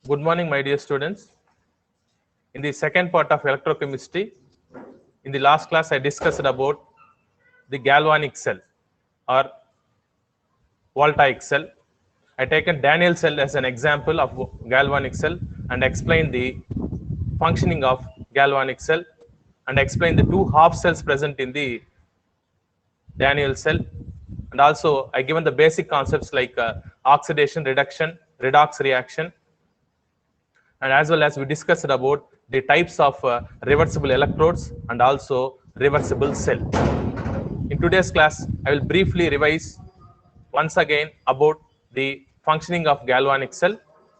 Good morning, my dear students. In the second part of electrochemistry, in the last class, I discussed about the galvanic cell or voltaic cell. I taken Daniell cell as an example of galvanic cell and explained the functioning of galvanic cell and explained the two half cells present in the Daniell cell. And also, I given the basic concepts like oxidation, reduction, redox reaction, and as well as we discussed about the types of reversible electrodes and also reversible cell. In today's class, I will briefly revise once again about the functioning of galvanic cell.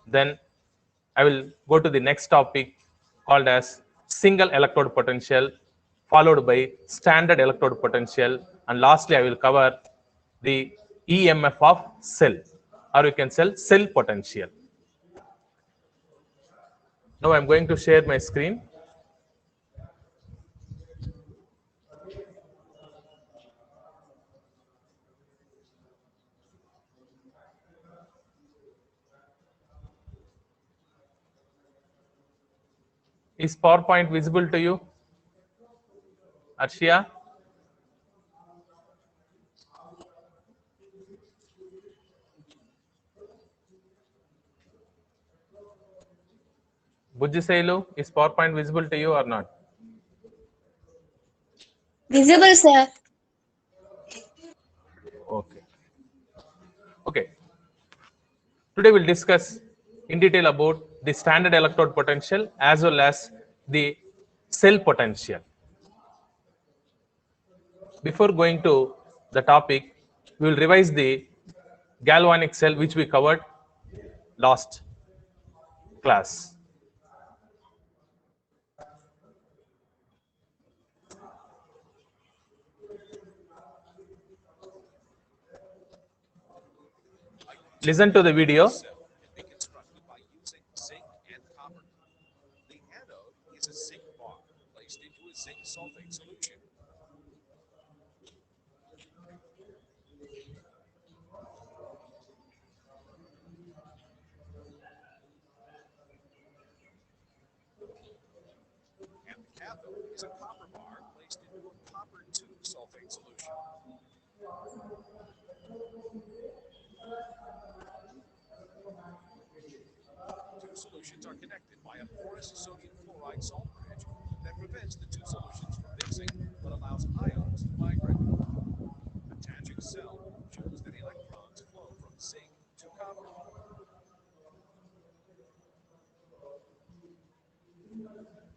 Then I will go to the next topic called as single electrode potential, followed by standard electrode potential, and lastly I will cover the EMF of cell, or you can say cell potential. Now I'm going to share my screen. Is PowerPoint visible to you, Arshia? Bujjisailu, is PowerPoint visible to you or not? Visible, sir. Okay. Okay. Today we'll discuss in detail about the standard electrode potential as well as the cell potential. Before going to the topic, we will revise the galvanic cell which we covered last class. Listen to the video. Constructed by using zinc and copper. The anode is a zinc bar placed into a zinc sulfate solution. And the cathode is a copper bar placed into a copper 2 sulfate solution. Two solutions are connected by a porous sodium chloride salt bridge that prevents the two solutions from mixing but allows ions to migrate. Attaching cell shows that electrons flow from zinc to copper.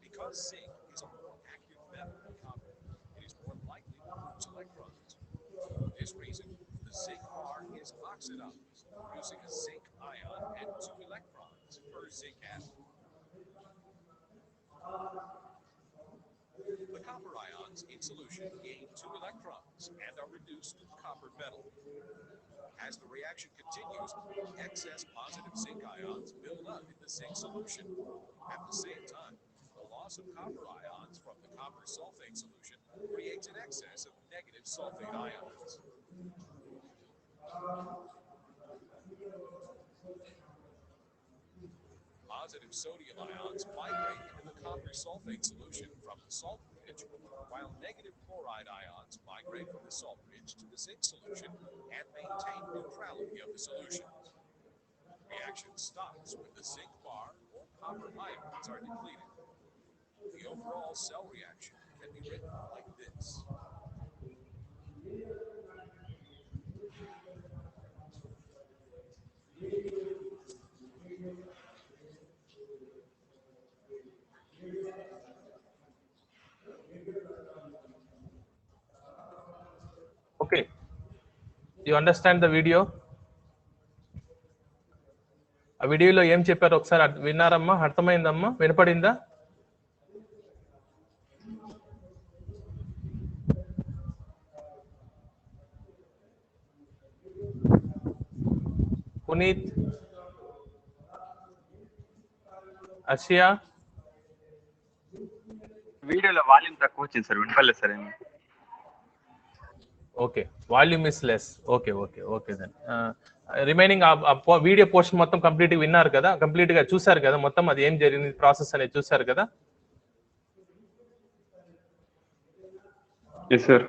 Because zinc is a more active metal than copper, it is more likely to lose electrons. For this reason, the zinc bar is oxidized, producing a zinc ion and 2 electrons per zinc atom. The copper ions in solution gain 2 electrons and are reduced to copper metal. As the reaction continues, excess positive zinc ions build up in the zinc solution. At the same time, the loss of copper ions from the copper sulfate solution creates an excess of negative sulfate ions. Positive sodium ions migrate into the copper sulfate solution from the salt bridge, while negative chloride ions migrate from the salt bridge to the zinc solution and maintain neutrality of the solutions. Reaction stops when the zinc bar or copper ions are depleted. The overall cell reaction can be written like this. Okay. You understand the video? ఆ వీడియోలో ఏం చెప్పారు ఒకసారి విన్నారమ్మా? అర్థమైందమ్మా? వినపడిందా? పునీత్, అషియా, వీడియోలో volume తక్కువ వచ్చింది sir, వినపడలేదు సార్ ఏమి. Okay, volume is less. Okay okay okay then remaining video portion మొత్తం కంప్లీట్ గా విన్నారు కదా, కంప్లీట్ గా చూసారు కదా, మొత్తం అది ఏం జరిగింది ప్రాసెస్ అనేది చూసారు కదా. Yes, sir.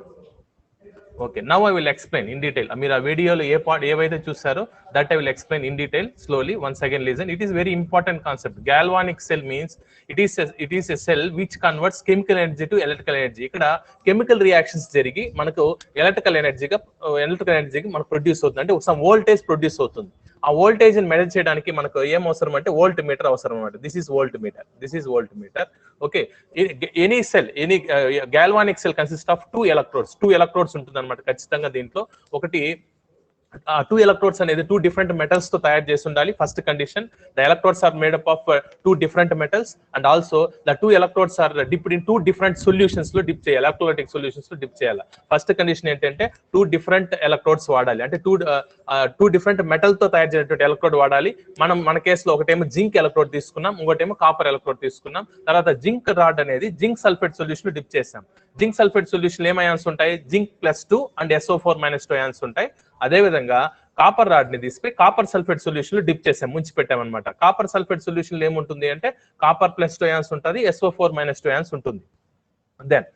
Okay, now I will explain in detail. మీరు ఆ వీడియోలో ఏవైతే చూసారో that I will explain in detail slowly. Once again listen. It is very important concept. Galvanic cell means it is a cell which converts chemical energy to electrical energy. ఇక్కడ chemical reactions జరిగి మనకు electrical ఎనర్జీకి మనకు produce అవుతుంది, అంటే some voltage produce అవుతుంది. ఆ voltage ని మెజర్ చేయడానికి మనకు ఏం అవసరం అంటే వోల్ట్ మీటర్ అవసరం అనమాట. This is volt meter. Okay, any cell, any galvanic cell consist of 2 electrodes ఉంటుంది అనమాట ఖచ్చితంగా. దీంట్లో ఒకటి 2 ఎలక్ట్రోడ్స్ అనేది 2 డిఫరెంట్ మెటల్స్ తో తయారు చేసి ఉండాలి. First condition, the electrodes are made up of 2 different metals and also the 2 electrodes are dipped in 2 different solutions లో డిప్ చేయాలి, ఎలక్ట్రోలైటిక్ సొల్యూషన్స్ లో డిప్ చేయాలి. ఫస్ట్ కండిషన్ ఏంటంటే 2 డిఫరెంట్ ఎలక్ట్రోడ్స్ వాడాలి, అంటే 2 డిఫరెంట్ మెటల్ తో తయారు చేసినటువంటి ఎలక్ట్రోడ్ వాడాలి. మన కేసులో ఒకటేమో జింక్ ఎలక్ట్రోడ్ తీసుకున్నాం, ఇంకోటేమో కాపర్ ఎలక్ట్రోడ్ తీసుకున్నాం. తర్వాత జింక్ రాడ్ అనేది జింక్ సల్ఫేట్ సొల్యూషన్ లో డిప్ చేసాం. జింక్ సల్ఫేట్ సొల్యూషన్ ఏం అయాన్స్ ఉంటాయి? జింక్ +2 అండ్ SO4-2 అయాన్స్ ఉంటాయి. అదే విధంగా కాపర్ రాడ్ ని తీసుకుని కాపర్ సల్ఫేట్ సొల్యూషన్ లో డిప్ చేసాం, ముంచి పెట్టామన్నమాట. కాపర్ సల్ఫేట్ సొల్యూషన్ లో ఏముంటుంది అంటే కాపర్ +2 అయాన్స్ ఉంటుంది, SO4-2 అయాన్స్ ఉంటుంది. దెన్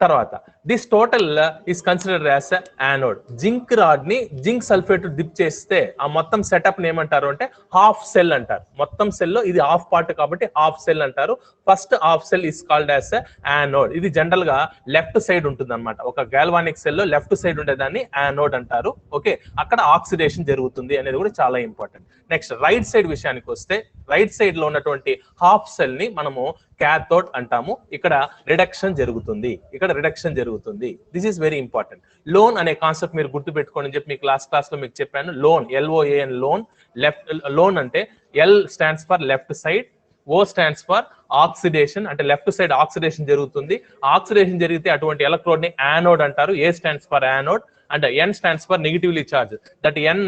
తర్వాత this total is considered as anode. Zinc rod ని జింక్ సల్ఫేట్ డిప్ చేస్తే ఆ మొత్తం సెటప్ ఏమంటారు అంటే హాఫ్ సెల్ అంటారు. మొత్తం సెల్ లో ఇది హాఫ్ పార్ట్ కాబట్టి హాఫ్ సెల్ అంటారు. First half cell is called as anode. ఇది జనరల్ గా లెఫ్ట్ సైడ్ ఉంటుంది అనమాట. ఒక గాల్వానిక్ సెల్ లో లెఫ్ట్ సైడ్ ఉండేదాన్ని యానోడ్ అంటారు. ఓకే, అక్కడ ఆక్సిడేషన్ జరుగుతుంది అనేది కూడా చాలా ఇంపార్టెంట్. నెక్స్ట్ రైట్ సైడ్ విషయానికి వస్తే, రైట్ సైడ్ లో ఉన్నటువంటి హాఫ్ సెల్ ని మనము క్యాథోడ్ అంటాము. ఇక్కడ రిడక్షన్ జరుగుతుంది. This is very important. Loan అనే కాన్సెప్ట్ మీరు గుర్తు పెట్టుకోండి అని చెప్పి మీకు క్లాస్ లో మీకు చెప్పాను. Loan, LOAN, loan. లోన్ అంటే L stands for left side, O stands for oxidation, అంటే లెఫ్ట్ సైడ్ ఆక్సిడేషన్ జరుగుతుంది. ఆక్సిడేషన్ జరిగితే అటువంటి ఎలక్ట్రోడ్ ని యానోడ్ అంటారు. A stands for anode and N stands for negatively charge. That N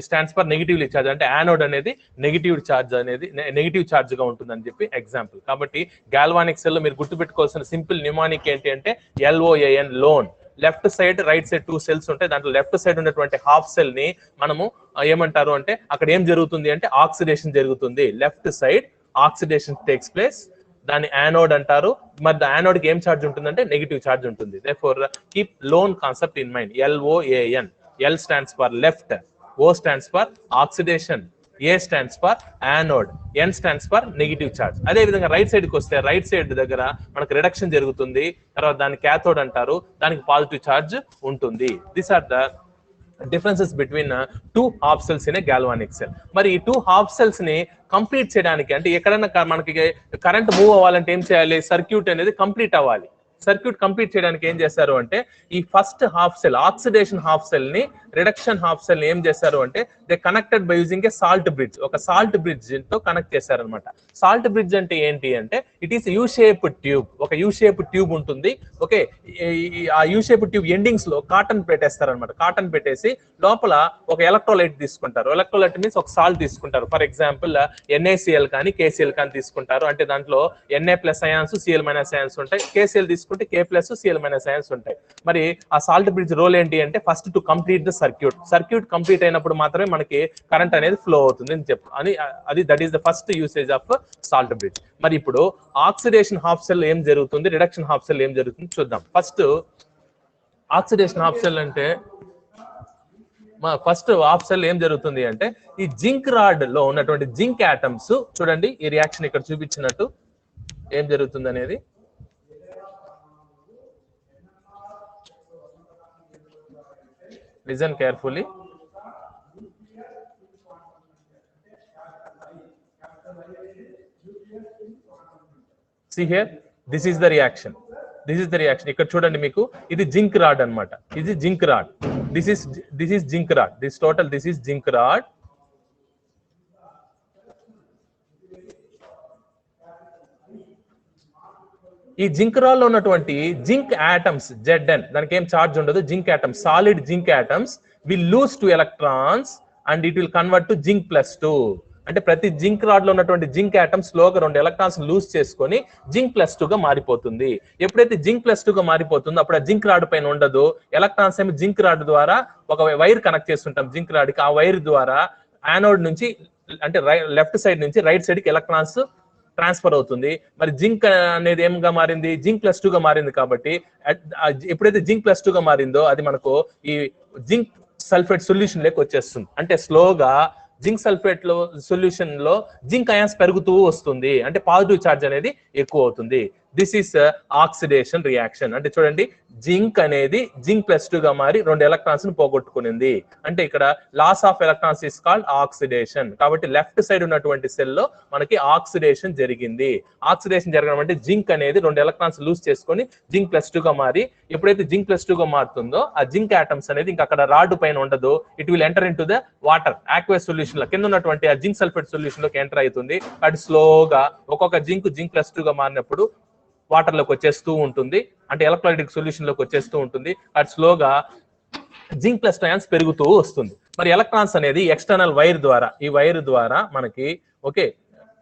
stands for negatively charge, అంటే anode అనేది negative charge గా ఉంటుందని చెప్పి ఎగ్జాంపుల్. కాబట్టి గాల్వానిక్ సెల్ లో మీరు గుర్తుపెట్టుకోవాల్సిన సింపుల్ న్యూమానిక్ ఏంటి అంటే LOAN, loan. Left side, right side 2 cells ఉంటాయి. దాంట్లో లెఫ్ట్ సైడ్ ఉన్నటువంటి హాఫ్ సెల్ ని మనము ఏమంటారు అంటే అక్కడ ఏం జరుగుతుంది అంటే ఆక్సిడేషన్ జరుగుతుంది. Left side oxidation takes place, దాన్ని యానోడ్ అంటారు. మరి యానోడ్ కి ఏం చార్జ్ ఉంటుందంటే నెగిటివ్ చార్జ్ ఉంటుంది. Therefore keep loan concept in mind. LOAN. L stands for left, O stands for oxidation, A stands for anode, N stands for negative charge. అదే విధంగా right side కి వస్తే, రైట్ సైడ్ దగ్గర మనకు reduction జరుగుతుంది. తర్వాత దాన్ని క్యాథోడ్ అంటారు, దానికి పాజిటివ్ చార్జ్ ఉంటుంది. These are the differences between 2 half cells in a galvanic cell. మరి ఈ 2 హాఫ్ సెల్స్ ని కంప్లీట్ చేయడానికి, అంటే ఎక్కడైనా మనకి కరెంట్ మూవ్ అవ్వాలంటే ఏం చేయాలి? సర్క్యూట్ అనేది కంప్లీట్ అవ్వాలి. సర్క్యూట్ కంప్లీట్ చేయడానికి ఏం చేశారు అంటే ఈ first half cell, oxidation half cell ని, రిడక్షన్ హాఫ్ సెల్ ని ఏం చేశారు అంటే they connected by using a salt bridge. ఒక సాల్ట్ బ్రిడ్జ్ తో కనెక్ట్ చేశారనమాట. సాల్ట్ బ్రిడ్జ్ అంటే ఏంటి అంటే it is U shape tube. ఒక యూ షేప్ ట్యూబ్ ఉంటుంది. ఓకే, ఆ యూ షేప్ ట్యూబ్ ఎండింగ్స్ లో కాటన్ పెట్టేస్తారనమాట. కాటన్ పెట్టేసి లోపల ఒక ఎలక్ట్రోలైట్ తీసుకుంటారు. ఎలక్ట్రోలైట్ మీన్స్ ఒక సాల్ట్ తీసుకుంటారు. ఫర్ ఎగ్జాంపుల్ NaCl కానీ KCl కానీ తీసుకుంటారు. అంటే దాంట్లో Na+ అయాన్స్, Cl- అయాన్స్ ఉంటాయి. KCl తీసుకుంటే K+, Cl- అయాన్స్ ఉంటాయి. మరి ఆ సాల్ట్ బ్రిడ్జ్ రోల్ ఏంటి అంటే first to complete the circuit complete అయినప్పుడు మాత్రమే మనకి కరెంట్ అనేది ఫ్లో అవుతుంది అని చెప్పు అని అది that is the first usage of salt bridge. మరి ఇప్పుడు ఆక్సిడేషన్ హాఫ్ సెల్ ఏం జరుగుతుంది, రిడక్షన్ హాఫ్ సెల్ ఏం జరుగుతుంది చూద్దాం. ఫస్ట్ ఆక్సిడేషన్ హాఫ్ సెల్ అంటే ఫస్ట్ హాఫ్ సెల్ ఏం జరుగుతుంది అంటే ఈ జింక్ రాడ్ లో ఉన్నటువంటి జింక్ ఆటమ్స్, చూడండి ఈ రియాక్షన్ ఇక్కడ చూపించినట్టు ఏం జరుగుతుంది అనేది. Listen carefully. See here, this is the reaction. ఇక్కడ చూడండి మీకు ఇది జింక్ రాడ్ అన్నమాట. ఇది zinc rod. This is zinc rod. This is zinc rod. ఈ జింక్ రాడ్ లో ఉన్నటువంటి జింక్ ఆటమ్స్ Zn, దానికి ఏం చార్జ్ ఉండదు. Zinc atoms, solid zinc atoms will lose 2 electrons and it will convert to zinc +2. అంటే ప్రతి జింక్ రాడ్ లో ఉన్నటువంటి జింక్ ఆటమ్ స్లోగా 2 ఎలక్ట్రాన్స్ లూజ్ చేసుకొని జింక్ +2 గా మారిపోతుంది. ఎప్పుడైతే జింక్ +2 గా మారిపోతుందో అప్పుడు ఆ జింక్ రాడ్ పైన ఉండదు. ఎలక్ట్రాన్స్ ఏమి జింక్ రాడ్ ద్వారా ఒక వైర్ కనెక్ట్ చేస్తుంటాం జింక్ రాడ్ కి. ఆ వైర్ ద్వారా యానోడ్ నుంచి అంటే లెఫ్ట్ సైడ్ నుంచి రైట్ సైడ్ కి ఎలక్ట్రాన్స్ ట్రాన్స్ఫర్ అవుతుంది. మరి జింక్ అనేది ఏమిగా మారింది? జింక్ +2 గా మారింది. కాబట్టి ఎప్పుడైతే జింక్ +2 గా మారిందో అది మనకు ఈ జింక్ సల్ఫేట్ సొల్యూషన్ లేక వచ్చేస్తుంది. అంటే స్లోగా జింక్ సల్ఫేట్ లో సొల్యూషన్ లో జింక్ అయాన్స్ పెరుగుతూ వస్తుంది. అంటే పాజిటివ్ ఛార్జ్ అనేది ఎక్కువ అవుతుంది. This is oxidation reaction. అంటే చూడండి, జింక్ అనేది జింక్ +2 గా మారి 2 ఎలక్ట్రాన్స్ ను పోగొట్టుకునింది. అంటే ఇక్కడ loss of electrons is called oxidation. కాబట్టి లెఫ్ట్ సైడ్ ఉన్నటువంటి సెల్ లో మనకి ఆక్సిడేషన్ జరిగింది. ఆక్సిడేషన్ జరగడం అంటే జింక్ అనేది 2 ఎలక్ట్రాన్స్ లూజ్ చేసుకొని జింక్ +2 గా మారి, ఎప్పుడైతే జింక్ +2 గా మారుతుందో ఆ జింక్ ఆటమ్స్ అనేది ఇంకా అక్కడ రాడ్ పైన ఉండదు. It will enter in to the water aqueous solution లో కింద ఉన్నటువంటి ఆ జింక్ సల్ఫేట్ సొల్యూషన్ లోకి ఎంటర్ అవుతుంది. అది స్లోగా ఒక్కొక్క జింక్ +2 గా మారినప్పుడు వాటర్ లోకి వచ్చేస్తూ ఉంటుంది. అంటే ఎలక్ట్రోలైటిక్ సొల్యూషన్ లోకి వచ్చేస్తూ ఉంటుంది. అది స్లోగా జింక్ + అయాన్స్ పెరుగుతూ వస్తుంది. మరి ఎలక్ట్రాన్స్ అనేది ఎక్స్టర్నల్ వైర్ ద్వారా, ఈ వైర్ ద్వారా మనకి ఓకే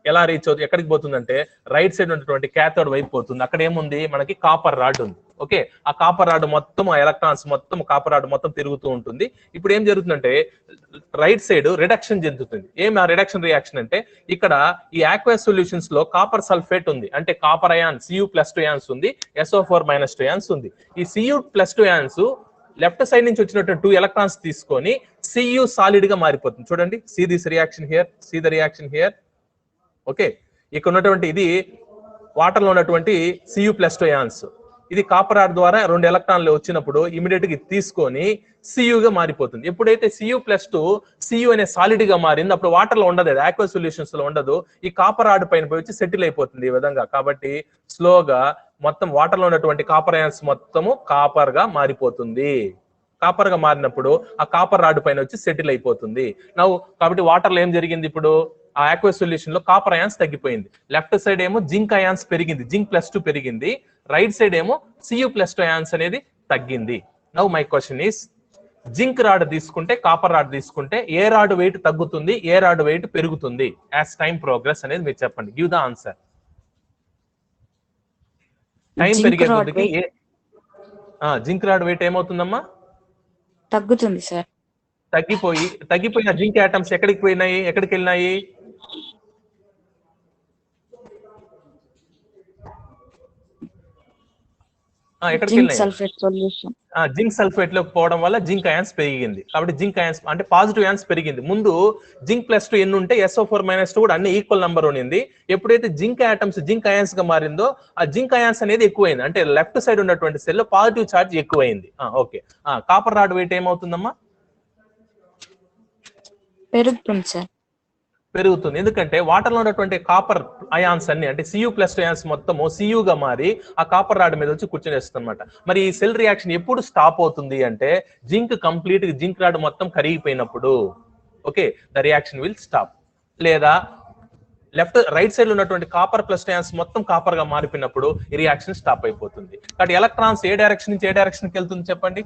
ఎలా రీచ్ అవుతుంది, ఎక్కడికి పోతుందంటే రైట్ సైడ్ ఉన్నటువంటి క్యాథోడ్ వైపు పోతుంది. అక్కడ ఏముంది? మనకి కాపర్ రాడ్ ఉంది. ఓకే, ఆ కాపర్ రాడ్ మొత్తం, ఆ ఎలక్ట్రాన్స్ మొత్తం కాపర్ రాడ్ మొత్తం తిరుగుతూ ఉంటుంది. ఇప్పుడు ఏం జరుగుతుందంటే రైట్ సైడ్ రిడక్షన్ చెందుతుంది. ఏం ఆ రిడక్షన్ రియాక్షన్ అంటే ఇక్కడ ఈ ఆక్వస్ సొల్యూషన్స్ లో కాపర్ సల్ఫేట్ ఉంది. అంటే కాపర్ అయాన్ Cu+2 అయాన్స్ ఉంది, SO4- అయాన్స్ ఉంది. ఈ Cu+2 అయాన్స్ లెఫ్ట్ సైడ్ నుంచి వచ్చినటువంటి 2 ఎలక్ట్రాన్స్ తీసుకొని Cu సాలిడ్ గా మారిపోతుంది. చూడండి, see this reaction here, see the reaction here. Okay, ఇక్కడ ఉన్నటువంటి ఇది వాటర్ లో ఉన్నటువంటి Cu+2 అయాన్స్. ఇది కాపర్ రాడ్ ద్వారా 2 ఎలక్ట్రాన్లు వచ్చినప్పుడు ఇమీడియట్ గా తీసుకొని Cu గా మారిపోతుంది. ఎప్పుడైతే Cu+2 Cu అనే సాలిడ్ గా మారింది, అప్పుడు వాటర్ లో ఉండదు, అది ఆక్వస్ సొల్యూషన్స్ లో ఉండదు. ఈ కాపర్ రాడ్ పైన పోయి వచ్చి సెటిల్ అయిపోతుంది ఈ విధంగా. కాబట్టి స్లోగా మొత్తం వాటర్ లో ఉన్నటువంటి కాపర్ అయాన్స్ మొత్తము కాపర్ గా మారిపోతుంది. కాపర్ గా మారినప్పుడు ఆ కాపర్ రాడ్ పైన వచ్చి సెటిల్ అయిపోతుంది. కాబట్టి వాటర్ లో ఏం జరిగింది? ఇప్పుడు ఆ ఆక్వస్ సొల్యూషన్ లో కాపర్ అయాన్స్ తగ్గిపోయింది. లెఫ్ట్ సైడ్ ఏమో జింక్ అయాన్స్ పెరిగింది, జింక్ +2 పెరిగింది. రైట్ సైడ్ ఏమో Cu+2 అయాన్స్ అనేది తగ్గింది. Now my question is, zinc rod తీసుకుంటే కాపర్ రాడ్ తీసుకుంటే ఏ రాడ్ వెయిట్ తగ్గుతుంది, ఏ రాడ్ వెయిట్ పెరుగుతుంది యాజ్ టైం ప్రోగ్రెస్ అనేది మీరు చెప్పండి. Give the answer. టైం పెరిగే కొద్దికి జింక్ రాడ్ వెయిట్ ఏమవుతుందమ్మా? తగ్గుతుంది సార్. తగ్గిపోయిన జింక్ ఆటమ్స్ ఎక్కడికి పోయినాయి, ఎక్కడికి వెళ్ళినాయి? Zinc sulphate solution, zinc sulphate లోకి పోవడం వల్ల జింక్ అయాన్స్ పెరిగింది. కాబట్టి జింక్ అయాన్స్ అంటే పాజిటివ్ అయాన్స్ పెరిగింది. ముందు జింక్ +2 ఎన్ని ఉంటే SO4- కూడా అన్ని ఈక్వల్ నంబర్ ఉన్నింది. ఎప్పుడైతే జింక్ ఆటమ్స్ జింక్ అయాన్స్ గా మారిందో ఆ జింక్ అయాన్స్ అనేది ఎక్కువైంది. అంటే లెఫ్ట్ సైడ్ ఉన్నటువంటి సెల్ లో పాజిటివ్ ఛార్జ్ ఎక్కువైంది. ఓకే, కాపర్ రాడ్ వెయిట్ ఏమవుతుందమ్మా? పెరుగుతుంది సార్. పెరుగుతుంది. ఎందుకంటే వాటర్ లో ఉన్నటువంటి కాపర్ అయాన్స్ అన్ని అంటే Cu+ అయాన్స్ మొత్తము Cu గా మారి ఆ కాపర్ రాడ్ మీద వచ్చి కూర్చొనేస్తుంది అనమాట. మరి ఈ సెల్ రియాక్షన్ ఎప్పుడు స్టాప్ అవుతుంది అంటే జింక్ రాడ్ మొత్తం కరిగిపోయినప్పుడు. Okay, the reaction will stop. లేదా రైట్ సైడ్ లో ఉన్నటువంటి కాపర్+ అయాన్స్ మొత్తం కాపర్ గా మారిపోయినప్పుడు ఈ రియాక్షన్ స్టాప్ అయిపోతుంది. కాబట్టి ఎలక్ట్రాన్స్ ఏ డైరెక్షన్ నుంచి ఏ డైరెక్షన్ కి వెళ్తుంది చెప్పండి?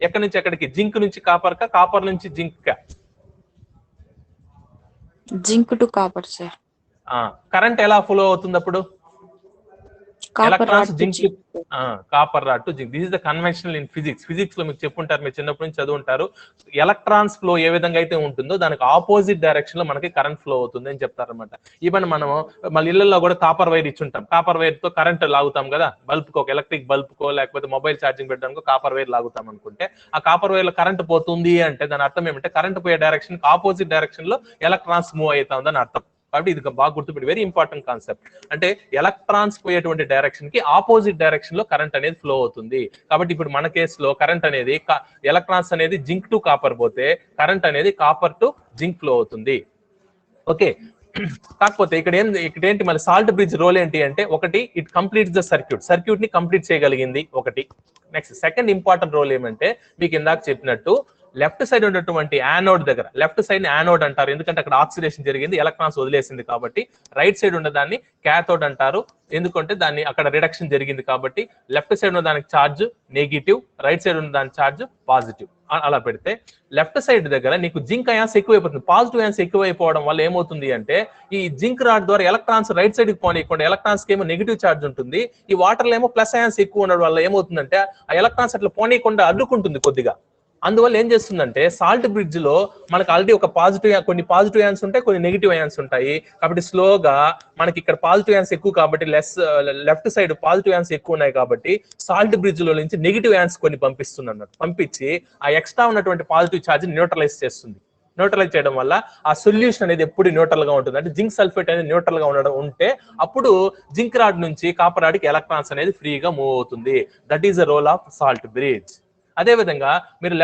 ఎక్కడి నుంచి ఎక్కడికి? జింక్ నుంచి కాపర్ కా, కాపర్ నుంచి జింక్ కా? Zinc to copper sir. Current ఎలా ఫ్లో అవుతుంది అప్పుడు? Electrons zinc copper rod to zinc. This is the conventional in physics. Physics లో మీకు చెప్పుంటారు, మీరు చిన్నప్పటి నుంచి చదువుంటారు. ఎలక్ట్రాన్స్ ఫ్లో ఏ విధంగా అయితే ఉంటుందో దానికి ఆపోజిట్ డైరెక్షన్ లో మనకి కరెంట్ ఫ్లో అవుతుంది అని చెప్తారనమాట. ఈవెన్ మనం మళ్ళీ ఇళ్లలో కూడా కాపర్ వైర్ ఇచ్చుంటాం. కాపర్ వైర్ తో కరెంట్ లాగుతాం కదా, బల్బ్ కో, ఎలక్ట్రిక్ బల్బ్ కో, లేకపోతే మొబైల్ ఛార్జింగ్ పెట్టడానికి కాపర్ వైర్ లాగుతాం అనుకుంటే, ఆ కాపర్ వైర్ లో కరెంట్ పోతుంది అంటే దాని అర్థం ఏమంటే కరెంట్ పోయే డైరెక్షన్ ఆపోజిట్ డైరెక్షన్ లో ఎలక్ట్రాన్స్ మూవ్ అవుతా ఉందని అర్థం. కాబట్టి ఇది బాగా గుర్తుపెట్టి, వెరీ ఇంపార్టెంట్ కాన్సెప్ట్. అంటే ఎలక్ట్రాన్స్ పోయేటువంటి డైరెక్షన్ కి ఆపోజిట్ డైరెక్షన్ లో కరెంట్ అనేది ఫ్లో అవుతుంది. కాబట్టి ఇప్పుడు మన కేసులో కరెంట్ అనేది ఎలక్ట్రాన్స్ అనేది జింక్ టు కాపర్ పోతే కరెంట్ అనేది కాపర్ టు జింక్ ఫ్లో అవుతుంది. ఓకే, కాకపోతే ఇక్కడ ఏంటి మళ్ళీ సాల్ట్ బ్రిడ్జ్ రోల్ ఏంటి అంటే, ఒకటి ఇట్ కంప్లీట్స్ ద సర్క్యూట్ ని కంప్లీట్ చేయగలిగింది ఒకటి. నెక్స్ట్ సెకండ్ ఇంపార్టెంట్ రోల్ ఏమంటే, మీకు ఇందాక చెప్పినట్టు లెఫ్ట్ సైడ్ ఉన్నటువంటి యానోడ్ దగ్గర, లెఫ్ట్ సైడ్ ని యానోడ్ అంటారు ఎందుకంటే అక్కడ ఆక్సిడేషన్ జరిగింది, ఎలక్ట్రాన్స్ వదిలేసింది కాబట్టి. రైట్ సైడ్ ఉన్న దాన్ని క్యాథోడ్ అంటారు ఎందుకంటే దాన్ని అక్కడ రిడక్షన్ జరిగింది కాబట్టి. లెఫ్ట్ సైడ్ ఉన్న దానికి ఛార్జ్ నెగిటివ్, రైట్ సైడ్ ఉన్న దాని ఛార్జ్ పాజిటివ్. అలా పెడితే లెఫ్ట్ సైడ్ దగ్గర నీకు జింక్ అయాన్స్ ఎక్కువైపోతుంది. పాజిటివ్ అయాన్స్ ఎక్కువైపోవడం వల్ల ఏమవుతుంది అంటే ఈ జింక్ రాడ్ ద్వారా ఎలక్ట్రాన్స్ రైట్ సైడ్ కి పోనీయకుండా ఎలక్ట్రాన్స్ కి ఏమో నెగిటివ్ ఛార్జ్ ఉంటుంది, ఈ వాటర్ లో ఏమో ప్లస్ అయాన్స్ ఎక్కువ ఉండడం వల్ల ఏమవుతుందంటే ఆ ఎలక్ట్రాన్స్ అట్లా పోనీయకుండా అడ్డుకుంటుంది కొద్దిగా. అందువల్ల ఏం చేస్తుందంటే సాల్ట్ బ్రిడ్జ్ లో మనకు ఆల్రెడీ ఒక కొన్ని పాజిటివ్ అయాన్స్ ఉంటాయి, కొన్ని నెగిటివ్ అయాన్స్ ఉంటాయి. కాబట్టి స్లోగా మనకి ఇక్కడ పాజిటివ్ అయాన్స్ ఎక్కువ కాబట్టి లెఫ్ట్ సైడ్ పాజిటివ్ అయాన్స్ ఎక్కువ ఉన్నాయి కాబట్టి సాల్ట్ బ్రిడ్జ్ లో నుంచి నెగిటివ్ అయాన్స్ కొన్ని పంపిస్తుంది అన్నట్టు. పంపించి ఆ ఎక్స్ట్రా ఉన్నటువంటి పాజిటివ్ ఛార్జ్ న్యూట్రలైజ్ చేస్తుంది. న్యూట్రలైజ్ చేయడం వల్ల ఆ సొల్యూషన్ అనేది ఎప్పుడు న్యూట్రల్ గా ఉంటుంది. అంటే జింక్ సల్ఫేట్ అనేది న్యూట్రల్ గా ఉంటే అప్పుడు జింక్ రాడ్ నుంచి కాపర్ రాడ్ కి ఎలక్ట్రాన్స్ అనేది ఫ్రీగా మూవ్ అవుతుంది. That is the role of salt bridge. అదే విధంగా మీరు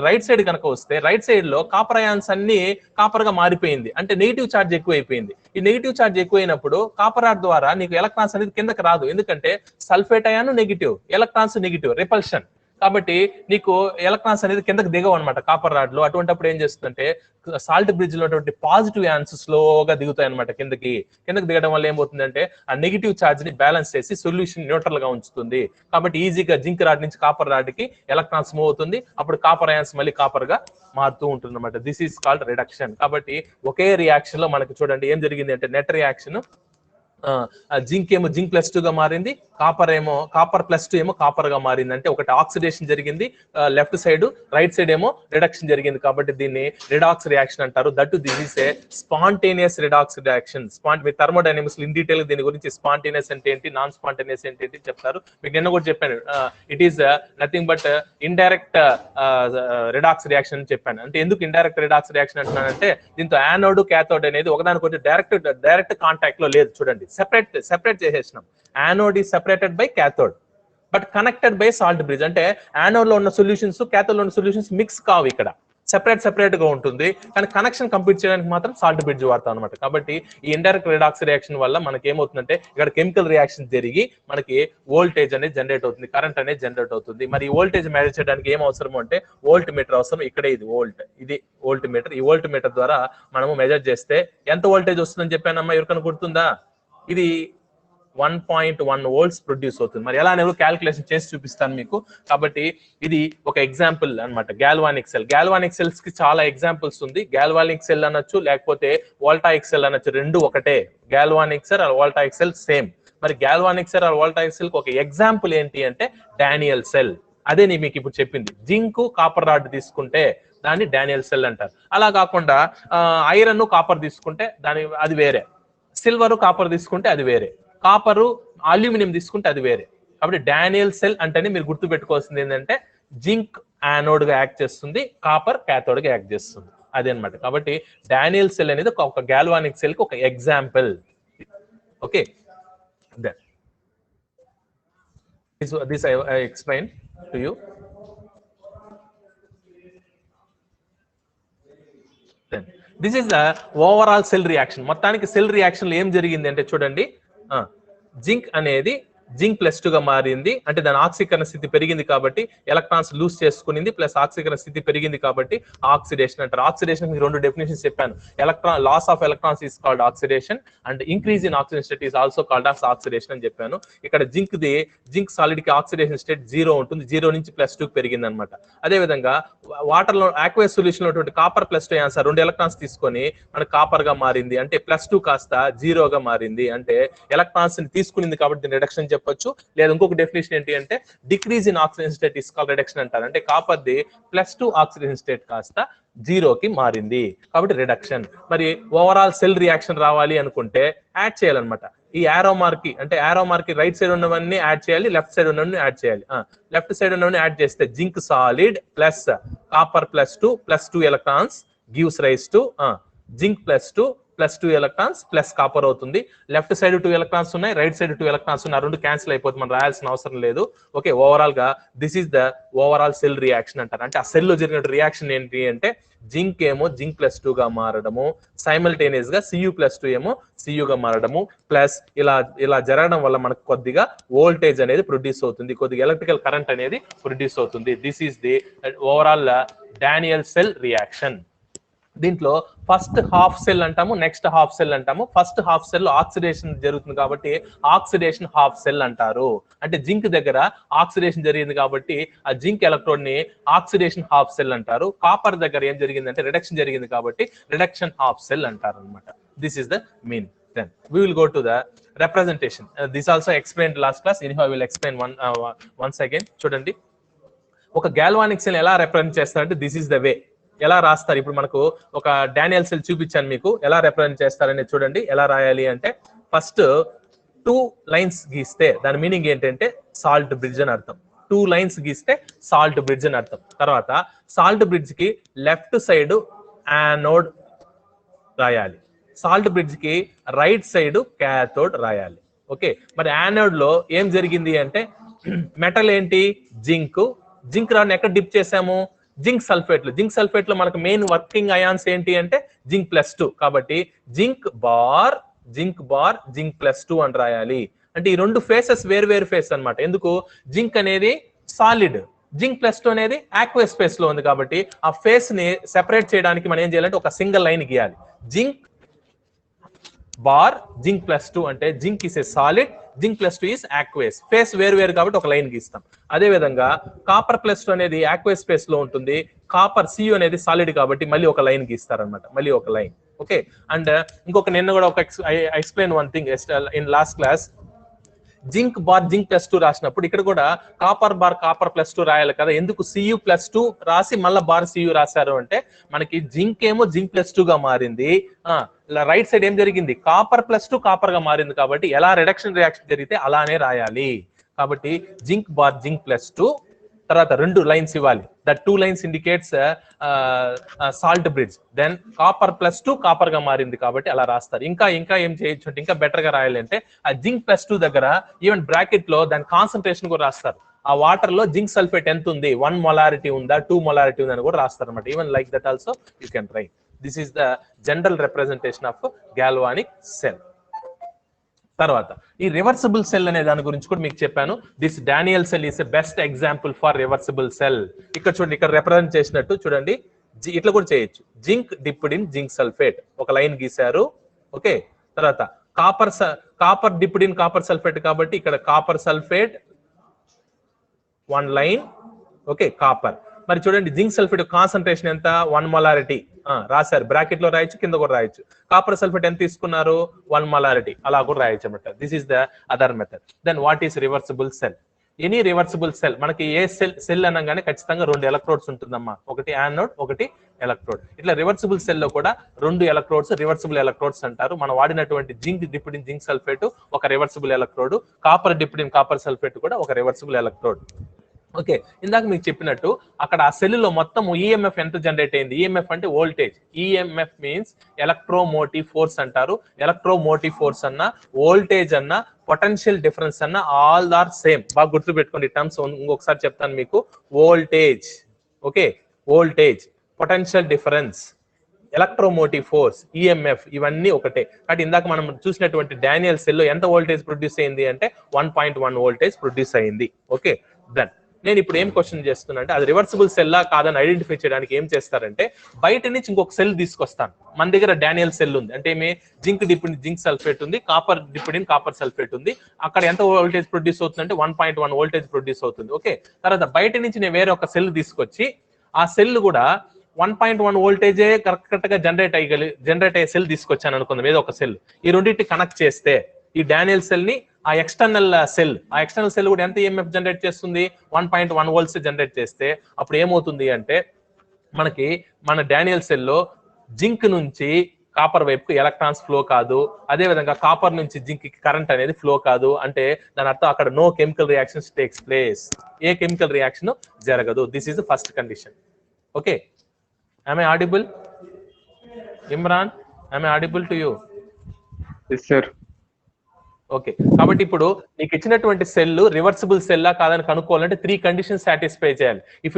రైట్ సైడ్ కనుక వస్తే రైట్ సైడ్ లో కాపర్ అయాన్స్ అన్ని కాపర్ గా మారిపోయింది, అంటే నెగిటివ్ ఛార్జ్ ఎక్కువైపోయింది. ఈ నెగిటివ్ ఛార్జ్ ఎక్కువైనప్పుడు కాపర్ రాడ్ ద్వారా నీకు ఎలక్ట్రాన్స్ అనేది కిందకి రాదు, ఎందుకంటే sulphate ion negative, electrons negative, repulsion. కాబట్టి నీకు ఎలక్ట్రాన్స్ అనేది కిందకి దిగవు అనమాట కాపర్ రాడ్ లో. అటువంటిప్పుడు ఏం చేస్తుందంటే సాల్ట్ బ్రిడ్జ్ లో పాజిటివ్ అయాన్స్ స్లోగా దిగుతాయి అనమాట కిందకి దిగడం వల్ల ఏమవుతుందంటే ఆ నెగిటివ్ ఛార్జ్ ని బ్యాలెన్స్ చేసి సొల్యూషన్ న్యూట్రల్ గా ఉంచుతుంది. కాబట్టి ఈజీగా జింక్ రాడ్ నుంచి కాపర్ రాడ్ కి ఎలక్ట్రాన్స్ మూవ్ అవుతుంది. అప్పుడు కాపర్ అయాన్స్ మళ్ళీ కాపర్ గా మారుతూ ఉంటుంది అనమాట. This is called reduction. కాబట్టి ఒకే రియాక్షన్ లో మనకి చూడండి ఏం జరిగింది అంటే నెట్ రియాక్షన్ జింక్ ఏమో జింక్ +2 గా మారింది, కాపర్ +2 ఏమో కాపర్ గా మారింది. అంటే ఒకటి ఆక్సిడేషన్ జరిగింది లెఫ్ట్ సైడ్, రైట్ సైడ్ ఏమో రిడక్షన్ జరిగింది. కాబట్టి దీన్ని రిడాక్స్ రియాక్షన్ అంటారు. That this is a spontaneous redox reaction. Me thermodynamics in detail దీని గురించి స్పాంటేనియస్ అంటే ఏంటి, నాన్ స్పాంటేనియస్ అంటే ఏంటి చెప్తారు. మీకు నిన్న కూడా చెప్పాను, it is nothing but indirect redox reaction అని చెప్పాను. అంటే ఎందుకు ఇండైరెక్ట్ రిడాక్స్ రియాక్షన్ అంటున్నానంటే దీంతో యానోడ్ క్యాథోడ్ అనేది ఒకదానికొకటి డైరెక్ట్ కాంటాక్ట్ లో లేదు. చూడండి సెపరేట్ చేసేసినాం. Anode is separated by cathode but connected by salt bridge. అంటే యానోడ్ లో ఉన్న సొల్యూషన్స్ క్యాథోడ్ లో ఉన్న సొల్యూషన్స్ మిక్స్ కావు, ఇక్కడ సెపరేట్ గా ఉంటుంది. కానీ కనెక్షన్ కంప్లీట్ చేయడానికి మాత్రం సాల్ట్ బ్రిడ్జ్ వాడతాం అనమాట. కాబట్టి ఈ ఇండైరెక్ట్ రిడాక్స్ రియాక్షన్ వల్ల మనకి ఏమవుతుందంటే ఇక్కడ కెమికల్ రియాక్షన్ జరిగి మనకి వోల్టేజ్ అనేది జనరేట్ అవుతుంది, కరెంట్ అనేది జనరేట్ అవుతుంది. మరి ఈ వోల్టేజ్ మెజర్ చేయడానికి ఏం అవసరం అంటే వోల్ట్ మీటర్ అవసరం. ఇక్కడే ఇది వోల్ట్ మీటర్. ఈ వోల్ట్ మీటర్ ద్వారా మనము మెజర్ చేస్తే ఎంత వోల్టేజ్ వస్తుందని చెప్పానమ్మా, ఎవరికైనా గుర్తుందా? ఇది 1.1 వోల్ట్స్ ప్రొడ్యూస్ అవుతుంది. మరి ఎలా అనేది క్యాల్కులేషన్ చేసి చూపిస్తాను మీకు. కాబట్టి ఇది ఒక ఎగ్జాంపుల్ అన్నమాట. గ్యాల్వానిక్ సెల్స్ కి చాలా ఎగ్జాంపుల్స్ ఉంది. గ్యాల్వానిక్ సెల్ అనొచ్చు, లేకపోతే వోల్టాయిక్ సెల్ అనొచ్చు, రెండు ఒకటే. Galvanic cell or voltaic cell same. మరి galvanic cell or voltaic cell కి ఒక ఎగ్జాంపుల్ ఏంటి అంటే డానియల్ సెల్. అదే నేను మీకు ఇప్పుడు చెప్పింది. జింక్ కాపర్ రాడ్ తీసుకుంటే దాన్ని డానియల్ సెల్ అంటారు. అలా కాకుండా ఐరన్ కాపర్ తీసుకుంటే అది వేరే, సిల్వర్ కాపర్ తీసుకుంటే అది వేరే, కాపరు అల్యూమినియం తీసుకుంటే అది వేరే. కాబట్టి డానియల్ సెల్ అంటేనే మీరు గుర్తు పెట్టుకోవాల్సింది ఏంటంటే జింక్ యానోడ్ గా యాక్ట్ చేస్తుంది, కాపర్ క్యాథోడ్ గా యాక్ట్ చేస్తుంది, అదే అనమాట. కాబట్టి డానియల్ సెల్ అనేది ఒక గ్యాల్వానిక్ సెల్ కి ఒక example. Okay, this I explained to you. Then this is the overall cell reaction. మొత్తానికి సెల్ రియాక్షన్ లో ఏం జరిగింది అంటే చూడండి, జింక్ అనేది జింక్ +2 గా మారింది. అంటే దాని ఆక్సీకరణ స్థితి పెరిగింది కాబట్టి ఎలక్ట్రాన్స్ లూజ్ చేసుకునింది, ప్లస్ ఆక్సీకరణ స్థితి పెరిగింది కాబట్టి ఆక్సిడేషన్ అంటారు. ఆక్సిడేషన్ మీకు రెండు డెఫినేషన్స్ చెప్పాను. Loss of electrons is called oxidation and increase in oxygen state is also called of oxidation అని చెప్పాను. ఇక్కడ జింక్ సాలిడ్ కి ఆక్సిడేషన్ స్టేట్ 0 ఉంటుంది, 0 నుంచి +2 పెరిగింది అనమాట. అదే విధంగా వాటర్ లో ఆక్వేస్ సొల్యూషన్ లో కాపర్ +2 ఆన్సర్ 2 ఎలక్ట్రాన్స్ తీసుకొని మనకు కాపర్ గా మారింది. అంటే +2 కాస్త 0 గా మారింది. అంటే ఎలక్ట్రాన్స్ ని తీసుకునింది కాబట్టి రిడక్షన్ చెప్పొచ్చు. లేదా ఇంకొక డెఫినేషన్ ఏంటి అంటే decrease in oxygen state is called reduction అంటారు. అంటే కాపర్ ది +2 ఆక్సిజన్ స్టేట్ కాస్త 0 కి మారింది కాబట్టి రిడక్షన్. మరి ఓవరాల్ సెల్ రియాక్షన్ రావాలి అనుకుంటే యాడ్ చేయాలన్నమాట. ఈ యారో మార్క్ రైట్ సైడ్ ఉన్నవన్నీ యాడ్ చేయాలి, లెఫ్ట్ సైడ్ ఉన్నవన్నీ యాడ్ చేయాలి. లెఫ్ట్ సైడ్ ఉన్నవన్నీ యాడ్ చేస్తే zinc solid plus copper +2 electrons gives rise to zinc +2 electrons plus copper అవుతుంది. లెఫ్ట్ సైడ్ 2 ఎలక్ట్రాన్స్ ఉన్నాయి, రైట్ సైడ్ 2 ఎలక్ట్రాన్స్ ఉన్నాయి. రెండు క్యాన్సిల్ అయిపోతుంది, మనం రాయాల్సిన అవసరం లేదు. ఓకే, ఓవరాల్ గా this is the overall cell reaction అంటారు. అంటే ఆ సెల్ లో జరిగిన రియాక్షన్ ఏంటి అంటే జింక్ ఏమో జింక్ +2 గా మారడము, సైమల్టేనియస్ గా Cu+2 ఏమో Cu గా మారడము, ప్లస్ ఇలా జరగడం వల్ల మనకు కొద్దిగా వోల్టేజ్ అనేది ప్రొడ్యూస్ అవుతుంది, కొద్దిగా ఎలక్ట్రికల్ కరెంట్ అనేది ప్రొడ్యూస్ అవుతుంది. This is the overall Daniel cell reaction. దీంట్లో ఫస్ట్ హాఫ్ సెల్ అంటాము, నెక్స్ట్ హాఫ్ సెల్ అంటాము. ఫస్ట్ హాఫ్ సెల్ ఆక్సిడేషన్ జరుగుతుంది కాబట్టి ఆక్సిడేషన్ హాఫ్ సెల్ అంటారు. అంటే జింక్ దగ్గర ఆక్సిడేషన్ జరిగింది కాబట్టి ఆ జింక్ ఎలక్ట్రోడ్ ని ఆక్సిడేషన్ హాఫ్ సెల్ అంటారు. కాపర్ దగ్గర ఏం జరిగిందంటే రిడక్షన్ జరిగింది కాబట్టి రిడక్షన్ హాఫ్ సెల్ అంటారు అనమాట. This is the mean. Then we will go to the representation. This also explained last class. Anyhow, I will explain once again. చూడండి, ఒక గ్యాల్వానిక్ సెల్ ఎలా రిప్రజెంట్ చేస్తారంటే దిస్ ఇస్ ద వే. ఎలా రాస్తారు? ఇప్పుడు మనకు ఒక డానియల్ సెల్ చూపించాను మీకు, ఎలా రిప్రజెంట్ చేస్తారని చూడండి. ఎలా రాయాలి అంటే ఫస్ట్ 2 లైన్స్ గీస్తే దాని మీనింగ్ ఏంటంటే సాల్ట్ బ్రిడ్జ్ అని అర్థం. 2 లైన్స్ గీస్తే సాల్ట్ బ్రిడ్జ్ అని అర్థం. తర్వాత సాల్ట్ బ్రిడ్జ్ కి లెఫ్ట్ సైడ్ యానోడ్ రాయాలి, సాల్ట్ బ్రిడ్జ్ కి రైట్ సైడ్ క్యాథోడ్ రాయాలి. ఓకే, మరి యానోడ్ లో ఏం జరిగింది అంటే మెటల్ ఏంటి? జింక్. జింక్ రాని ఎక్కడ డిప్ చేసాము? జింక్ సల్ఫేట్ లో. జింక్ సల్ఫేట్ లో మనకు మెయిన్ వర్కింగ్ అయాన్స్ ఏంటి అంటే జింక్ +2. కాబట్టి జింక్ బార్ జింక్ +2 అని రాయాలి. అంటే ఈ రెండు ఫేసెస్ వేరు ఫేస్ అన్నమాట. ఎందుకు? జింక్ అనేది సాలిడ్, జింక్ +2 అనేది ఆక్వస్ ఫేస్ లో ఉంది. కాబట్టి ఆ ఫేస్ ని సెపరేట్ చేయడానికి మనం ఏం చేయాలంటే ఒక సింగిల్ లైన్ గీయాలి. జింక్ బార్ జింక్ +2 అంటే zinc is a solid, zinc +2 is aqueous. Phase వేరు కాబట్టి ఒక లైన్ గీస్తాం. అదే విధంగా కాపర్ +2 అనేది ఆక్వేస్ స్పేస్ లో ఉంటుంది, కాపర్ Cu అనేది సాలిడ్ కాబట్టి మళ్ళీ ఒక లైన్ గీస్తారనమాట, మళ్ళీ ఒక లైన్. ఓకే, అండ్ ఇంకొక నిన్న కూడా ఒక explain one thing in last class. Zinc bar zinc +2 రాసినప్పుడు ఇక్కడ కూడా కాపర్ బార్ కాపర్ +2 రాయాలి కదా. ఎందుకు Cu +2 రాసి మళ్ళీ బార్ Cu రాశారు అంటే మనకి జింక్ ఏమో జింక్ +2 గా మారింది, రైట్ సైడ్ ఏం జరిగింది? కాపర్ +2 కాపర్ గా మారింది. కాబట్టి ఎలా రిడక్షన్ రియాక్షన్ జరిగితే అలానే రాయాలి. కాబట్టి జింక్ బార్ జింక్ +2, తర్వాత 2 లైన్స్ ఇవ్వాలి. That 2 lines indicates salt bridge. Then copper +2 copper గా మారింది కాబట్టి అలా రాస్తారు. ఇంకా ఏం చేయొచ్చు అంటే ఇంకా బెటర్ గా రాయాలి అంటే ఆ జింక్ +2 దగ్గర ఈవెన్ బ్రాకెట్ లో దాని కాన్సన్ట్రేషన్ కూడా రాస్తారు. ఆ వాటర్ లో జింక్ సల్ఫేట్ ఎంత ఉంది, 1 మొలారిటీ ఉందా, 2 మొలారిటీ ఉందని కూడా రాస్తారు అనమాట. Even like that also you can write. This is the general representation of galvanic cell. తర్వాత ఈ రివర్సిబుల్ సెల్ అనే దాని గురించి కూడా మీకు చెప్పాను. This Daniel cell is a best example for reversible cell. ఇక్కడ చూడండి, ఇక్కడ రిప్రజెంట్ చేసినట్టు చూడండి, ఇట్లా కూడా చేయొచ్చు. Zinc dipped in zinc sulphate, ఒక లైన్ గీశారు. ఓకే, తర్వాత copper dipped in copper sulphate కాబట్టి ఇక్కడ copper sulphate 1 line. Okay, copper. మరి చూడండి జింక్ సల్ఫేట్ కాన్సన్ట్రేషన్ ఎంత? 1 మొలారిటీ రాశారు. బ్రాకెట్ లో రాయొచ్చు, కింద కూడా రాయొచ్చు. కాపర్ సల్ఫేట్ ఎంత తీసుకున్నారు? 1 మొలారిటీ, అలా కూడా రాయొచ్చు అనమాట. This is the other method. Then what is reversible cell? Any reversible cell, మనకి ఏ సెల్ అనగానే ఖచ్చితంగా 2 ఎలక్ట్రోడ్స్ ఉంటుందమ్మా. ఒకటి యానోడ్, ఒకటి ఎలక్ట్రోడ్. ఇట్లా రివర్సిబుల్ సెల్ లో కూడా 2 ఎలక్ట్రోడ్స్ రివర్సిబుల్ ఎలక్ట్రోడ్స్ అంటారు. మనం వాడినటువంటి zinc dipped in zinc sulphate ఒక reversible electrode, copper dipped in copper sulphate కూడా ఒక రివర్సిబుల్ ఎలక్ట్రోడ్. ఓకే, ఇందాక మీకు చెప్పినట్టు అక్కడ ఆ సెల్ లో మొత్తం ఈఎంఎఫ్ ఎంత జనరేట్ అయింది? ఈఎంఎఫ్ అంటే voltage. EMF means electromotive force అంటారు. ఎలక్ట్రోమోటివ్ ఫోర్స్ అన్న, వోల్టేజ్ అన్న, పొటెన్షియల్ డిఫరెన్స్ అన్న ఆల్ ఆర్ సేమ్. బాగా గుర్తు పెట్టుకోండి టర్మ్స్. ఇంకొకసారి చెప్తాను మీకు. Voltage, okay, voltage, potential difference, electromotive force, EMF, ఇవన్నీ ఒకటే. కాబట్టి ఇందాక మనం చూసినటువంటి డానియల్ సెల్ లో ఎంత వోల్టేజ్ ప్రొడ్యూస్ అయింది అంటే 1.1 వోల్టేజ్ ప్రొడ్యూస్ అయింది. ఓకే, దెన్ నేను ఇప్పుడు ఏం క్వశ్చన్ చేస్తున్నా అంటే అది రివర్సిబుల్ సెల్లా కాదని ఐడెంటిఫై చేయడానికి ఏం చేస్తారంటే బయట నుంచి ఇంకొక సెల్ తీసుకొస్తాను. మన దగ్గర డానియల్ సెల్ ఉంది అంటే ఏమి? Zinc dipped in zinc sulphate ఉంది, copper dipped in copper sulphate ఉంది. అక్కడ ఎంత వోల్టేజ్ ప్రొడ్యూస్ అవుతుంది అంటే 1.1 వోల్టేజ్ ప్రొడ్యూస్ అవుతుంది. ఓకే, తర్వాత బయట నుంచి నేను వేరే ఒక సెల్ తీసుకొచ్చి ఆ సెల్ కూడా 1.1 వోల్టేజే కరెక్ట్ గా జనరేట్ అయ్యే సెల్ తీసుకొచ్చాను అనుకుందాం, ఏదో ఒక సెల్. ఈ రెండింటిని కనెక్ట్ చేస్తే ఈ డానియల్ సెల్ ని ఆ ఎక్స్టర్నల్ సెల్ కూడా ఎంత ఈఎంఎఫ్ జనరేట్ చేస్తుంది? 1.1 వోల్ట్స్ జనరేట్ చేస్తే అప్పుడు ఏమవుతుంది అంటే మనకి మన డానియల్ సెల్ లో జింక్ నుంచి కాపర్ వైపుకి ఎలక్ట్రాన్స్ ఫ్లో కాదు, అదే విధంగా కాపర్ నుంచి జింక్ కి కరెంట్ అనేది ఫ్లో కాదు. అంటే దాని అర్థం అక్కడ no chemical reactions takes place. ఏ కెమికల్ రియాక్షన్ జరగదు. This is the first condition. Okay, am I audible? Imran, am I audible to you? Yes sir. Okay, కాబట్టి ఇప్పుడు నీకు ఇచ్చినటువంటి సెల్ రివర్సిబుల్ సెల్లా కాదని కనుక్కోవాలంటే 3 కండిషన్స్ సాటిస్ఫై చేయాలి. If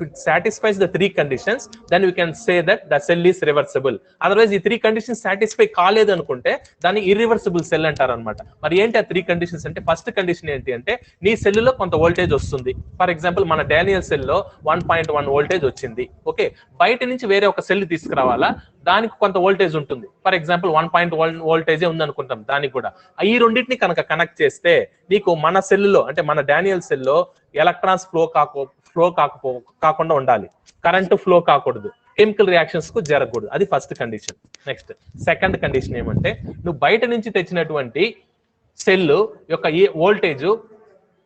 it satisfies the 3 conditions then we can say that the cell is reversible. Otherwise ఈ 3 conditions satisfy కాలేదు అనుకుంటే దాన్ని ఇర్రివర్సిబుల్ సెల్ అంటారు అనమాట. మరి ఏంటి ఆ 3 కండిషన్స్ అంటే, ఫస్ట్ కండిషన్ ఏంటి అంటే నీ సెల్లో కొంత వోల్టేజ్ వస్తుంది. ఫర్ ఎగ్జాంపుల్ మన డానియల్ సెల్లో 1.1 వోల్టేజ్ వచ్చింది. ఓకే, బయట నుంచి వేరే ఒక సెల్ తీసుకురావాలా, దానికి కొంత వోల్టేజ్ ఉంటుంది. ఫర్ ఎగ్జాంపుల్ 1.1 వోల్టేజే ఉంది అనుకుంటాం, దానికి కూడా ఈ రెండింటిని కనుక కనెక్ట్ చేస్తే నీకు మన సెల్లో అంటే మన డానియల్ సెల్లో ఎలక్ట్రాన్స్ ఫ్లో కాకుండా ఉండాలి, కరెంట్ ఫ్లో కాకూడదు, కెమికల్ రియాక్షన్స్ కు జరగకూడదు. అది first condition. Next second condition ఏమంటే, నువ్వు బయట నుంచి తెచ్చినటువంటి సెల్ యొక్క వోల్టేజ్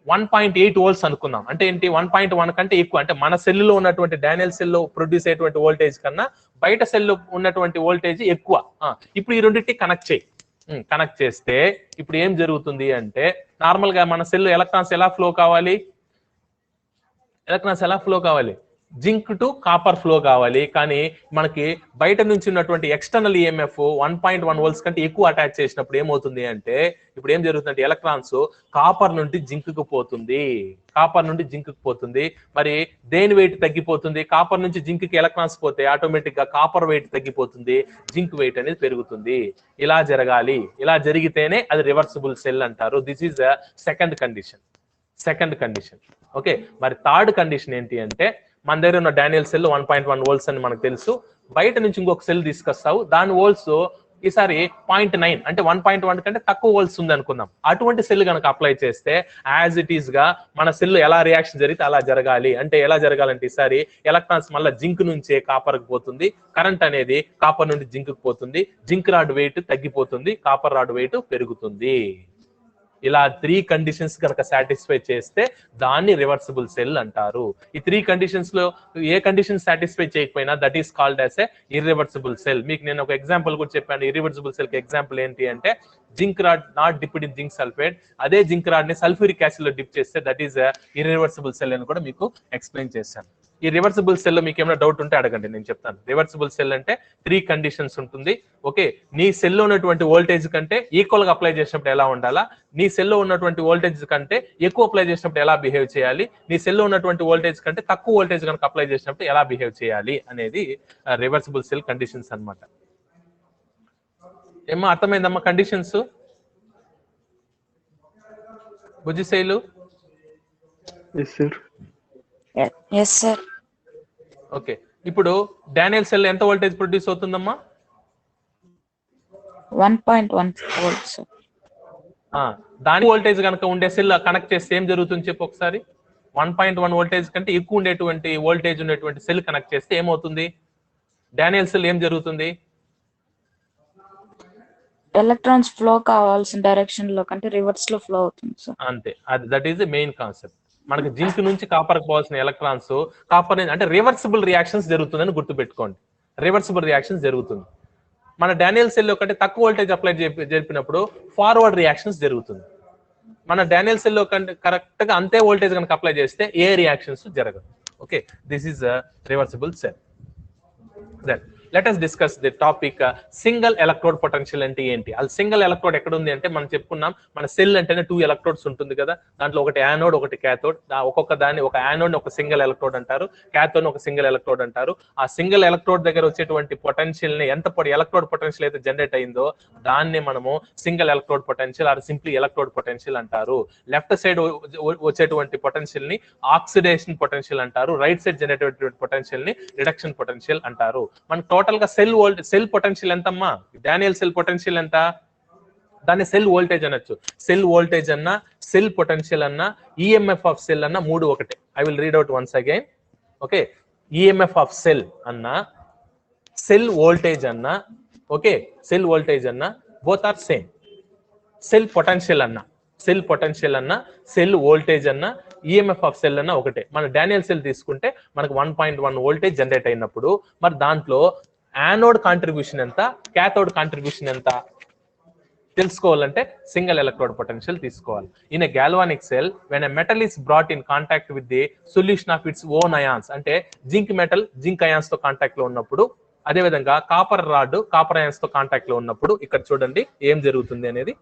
1.8 వోల్ట్స్ అనుకుందాం. అంటే ఏంటి, 1.1 కంటే ఎక్కువ, అంటే మన సెల్లో ఉన్నటువంటి డానియల్ సెల్లో ప్రొడ్యూస్ అయ్యేటువంటి వోల్టేజ్ కన్నా బయట సెల్లో ఉన్నటువంటి వోల్టేజ్ ఎక్కువ. ఇప్పుడు ఈ రెండింటిని కనెక్ట్ చేయి. కనెక్ట్ చేస్తే ఇప్పుడు ఏం జరుగుతుంది అంటే, నార్మల్ గా మన సెల్ ఎలక్ట్రాన్స్ ఎలా ఫ్లో కావాలి, జింక్ టు కాపర్ ఫ్లో కావాలి. కానీ మనకి బయట నుంచి ఉన్నటువంటి ఎక్స్టర్నల్ ఈఎంఎఫ్ 1.1 వోల్ట్స్ కంటే ఎక్కువ అటాచ్ చేసినప్పుడు ఏమవుతుంది అంటే, ఇప్పుడు ఏం జరుగుతుందంటే ఎలక్ట్రాన్స్ కాపర్ నుండి జింక్ కు పోతుంది. మరి దేని వెయిట్ తగ్గిపోతుంది, కాపర్ నుంచి జింక్ కి ఎలక్ట్రాన్స్ పోతే ఆటోమేటిక్ గా కాపర్ వెయిట్ తగ్గిపోతుంది, జింక్ వెయిట్ అనేది పెరుగుతుంది. ఇలా జరగాలి. ఇలా జరిగితేనే అది రివర్సిబుల్ సెల్ అంటారు. This is second condition. Okay, మరి థర్డ్ కండిషన్ ఏంటి అంటే, మన దగ్గర ఉన్న డానియల్ సెల్ 1.1 వోల్ట్స్ అని మనకు తెలుసు. బయట నుంచి ఇంకొక సెల్ తీసుకొస్తావు, దాని వోల్ట్స్ ఈసారి 0.9 అంటే 1.1 కంటే తక్కువ వోల్ట్స్ ఉంది అనుకుందాం. అటువంటి సెల్ కనుక అప్లై చేస్తే యాజ్ ఇట్ ఈస్ గా మన సెల్ ఎలా రియాక్షన్ జరిగితే అలా జరగాలి. అంటే ఎలా జరగాలంటే, ఈసారి ఎలక్ట్రాన్స్ మళ్ళీ జింక్ నుంచే కాపర్ కు పోతుంది, కరెంట్ అనేది కాపర్ నుండి జింక్ కు పోతుంది, జింక్ రాడ్ వెయిట్ తగ్గిపోతుంది, కాపర్ రాడ్ వెయిట్ పెరుగుతుంది. ఇలా 3 కండిషన్స్ కనుక సాటిస్ఫై చేస్తే దాన్ని రివర్సిబుల్ సెల్ అంటారు. ఈ 3 కండిషన్స్ లో ఏ కండిషన్ సాటిస్ఫై చేయకపోయినా that is called as a irreversible cell. మీకు నేను ఒక ఎగ్జాంపుల్ కూడా చెప్పాను. ఇర్రివర్సిబుల్ సెల్ కి ఎగ్జాంపుల్ ఏంటి అంటే, zinc rod not dipped in zinc sulphate, అదే జింక్ రాడ్ ని సల్ఫ్యూరిక్ యాసిడ్ లో డిప్ చేస్తే దట్ ఈస్ ఇర్రివర్సిబుల్ సెల్ అని కూడా మీకు ఎక్స్ప్లెయిన్ చేశాను. ఈ రివర్సిబుల్ సెల్ లో మీకు ఏమైనా డౌట్ ఉంటే అడగండి, నేను చెప్తాను. రివర్సిబుల్ సెల్ అంటే 3 కండిషన్స్ ఉంటుంది. ఓకే, నీ సెల్లో ఉన్నటువంటి వోల్టేజ్ కంటే ఈక్వల్ గా అప్లై చేసినప్పుడు ఎలా ఉండాలా, నీ సెల్లో ఉన్నటువంటి వోల్టేజ్ కంటే ఎక్కువ అప్లై చేసినప్పుడు ఎలా బిహేవ్ చేయాలి, నీ సెల్లో ఉన్నటువంటి వోల్టేజ్ కంటే తక్కువ వోల్టేజ్ కనుక అప్లై చేసినప్పుడు ఎలా బిహేవ్ చేయాలి అనేది రివర్సిబుల్ సెల్ కండిషన్స్ అన్నమాట. ఏమో అర్థమైందమ్మా కండిషన్స్? బుజ్జిశైలు? yes sir. ఓకే, ఇప్పుడు డానియల్ సెల్ ఎంత వోల్టేజ్ ప్రొడ్యూస్ అవుతుందమ్మా? 1.1 volts. దాని వోల్టేజ్ కనుక ఉండే సెల్ కనెక్ట్ చేస్తే ఏం జరుగుతుంది చెప్పు ఒకసారి. 1.1 వోల్టేజ్ కంటే ఎక్కువ ఉండేటువంటి వోల్టేజ్ ఉండేటువంటి సెల్ కనెక్ట్ చేస్తే ఏమవుతుంది, డానియల్ సెల్ ఏం జరుగుతుంది? ఎలక్ట్రాన్స్ ఫ్లో కావాల్సిన డైరెక్షన్ లో కంటే రివర్స్ లో ఫ్లో అవుతుంది సార్. అంతే, అది that is the main concept. మనకి జింక్ నుంచి కాపర్ పోవాల్సిన ఎలక్ట్రాన్స్ కాపర్ అంటే రివర్సిబుల్ రియాక్షన్స్ జరుగుతుందని గుర్తుపెట్టుకోండి. రివర్సిబుల్ రియాక్షన్స్ జరుగుతుంది. మన డానియల్ సెల్ లో కంటే తక్కువ వోల్టేజ్ అప్లై జరిపినప్పుడు ఫార్వర్డ్ రియాక్షన్స్ జరుగుతుంది. మన డానియల్ సెల్ లో కంటే కరెక్ట్ గా అంతే వోల్టేజ్ కనుక అప్లై చేస్తే ఏ రియాక్షన్స్ జరగదు. Okay, this is reversible cell. Then let us discuss the topic single electrode potential అంటే ఏంటి. అది సింగిల్ ఎలక్ట్రోడ్ ఎక్కడ ఉంది అంటే, మనం చెప్పుకున్నాం మన సెల్ అంటేనే 2 ఎలక్ట్రోడ్స్ ఉంటుంది కదా, దాంట్లో ఒకటి యానోడ్ ఒకటి క్యాథోడ్. ఒక్కొక్క దాన్ని ఒక యానోడ్ ఒక సింగిల్ ఎలక్ట్రోడ్ అంటారు, క్యాథోడ్ ఒక సింగిల్ ఎలక్ట్రోడ్ అంటారు. ఆ సింగిల్ ఎలక్ట్రోడ్ దగ్గర వచ్చేటువంటి పొటెన్షియల్ ని ఎంత ఎలక్ట్రోడ్ పొటెన్షియల్ అయితే జనరేట్ అయిందో దాన్ని మనము single electrode potential are simply electrode potential అంటారు. లెఫ్ట్ సైడ్ వచ్చేటువంటి పొటెన్షియల్ ని ఆక్సిడేషన్ పొటెన్షియల్ అంటారు, రైట్ సైడ్ జనరేట్ అయ్యేటువంటి పొటెన్షియల్ ని రిడక్షన్ పొటెన్షియల్ అంటారు. మన టోటల్ గా సెల్ పొటెన్షియల్ ఎంతమ్మా, డానియల్ సెల్ పొటెన్షియల్ ఎంత, దాన్ని సెల్ వోల్టేజ్ అనొచ్చు. సెల్ వోల్టేజ్ అన్నా, సెల్ పొటెన్షియల్ అన్నా, ఈఎంఎఫ్ ఆఫ్ సెల్ అన్నా 3 ఒకటే. I will read out once again. Okay, EMF of cell అన్నా, సెల్ వోల్టేజ్ అన్నా, ఓకే, సెల్ వోల్టేజ్ అన్నా both are same. Cell potential అన్నా, సెల్ వోల్టేజ్ అన్నా, ఈఎంఎఫ్ ఆఫ్ సెల్ అన్నా ఒకటే. మన డానియల్ సెల్ తీసుకుంటే మనకు 1.1 వోల్టేజ్ జనరేట్ అయినప్పుడు మరి దాంట్లో యానోడ్ కాంట్రిబ్యూషన్ ఎంత, క్యాథోడ్ కాంట్రిబ్యూషన్ ఎంత తెలుసుకోవాలంటే సింగిల్ ఎలక్ట్రోడ్ పొటెన్షియల్ తీసుకోవాలి. In a galvanic cell when a metal is brought in contact with the solution of its own ions, అంటే జింక్ మెటల్ జింక్ అయాన్స్ తో contact లో ఉన్నప్పుడు, అదే విధంగా కాపర్ రాడ్ కాపర్ అయాన్స్ తో కాంటాక్ట్ లో ఉన్నప్పుడు, ఇక్కడ చూడండి ఏం జరుగుతుంది అనేది.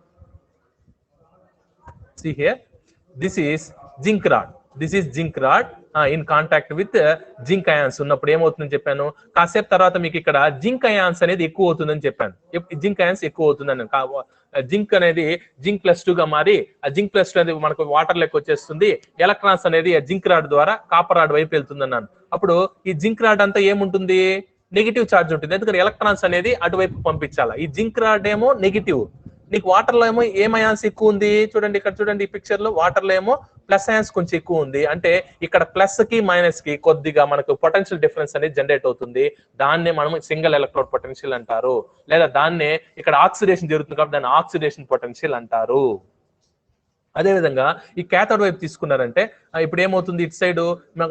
See here, this is zinc rod. This is zinc rod in contact with zinc ions ఉన్నప్పుడు ఏమవుతుందని చెప్పాను. కాసేపు తర్వాత మీకు ఇక్కడ జింక్ అయాన్స్ అనేది ఎక్కువ అవుతుందని చెప్పాను. జింక్ అయాన్స్ ఎక్కువ అవుతుందని, జింక్ అనేది జింక్ +2 గా మారి ఆ జింక్ +2 అనేది మనకు వాటర్ లెక్క వచ్చేస్తుంది. ఎలక్ట్రాన్స్ అనేది జింక్ రాడ్ ద్వారా కాపర్ రాడ్ వైపు వెళ్తుంది అన్నాను. అప్పుడు ఈ జింక్ రాడ్ అంతా ఏముంటుంది, నెగిటివ్ ఛార్జ్ ఉంటుంది. ఎందుకంటే ఎలక్ట్రాన్స్ అనేది అటువైపు పంపించాలా. ఈ జింక్ రాడ్ ఏమో నెగిటివ్, నీకు వాటర్ లో ఏమో ఏం అయాన్స్ ఎక్కువ ఉంది చూడండి, ఇక్కడ చూడండి ఈ పిక్చర్ లో వాటర్ లో ఏమో ప్లస్ అయాన్స్ కొంచెం ఎక్కువ ఉంది. అంటే ఇక్కడ ప్లస్ కి మైనస్ కి కొద్దిగా మనకు పొటెన్షియల్ డిఫరెన్స్ అనేది జనరేట్ అవుతుంది. దాన్నే మనం సింగిల్ ఎలక్ట్రోడ్ పొటెన్షియల్ అంటారు, లేదా దాన్నే ఇక్కడ ఆక్సిడేషన్ జరుగుతుంది కాబట్టి దాన్ని ఆక్సిడేషన్ పొటెన్షియల్ అంటారు. అదేవిధంగా ఈ క్యాథోడ్ వైపు తీసుకున్నారంటే ఇప్పుడు ఏమవుతుంది, ఇటు సైడ్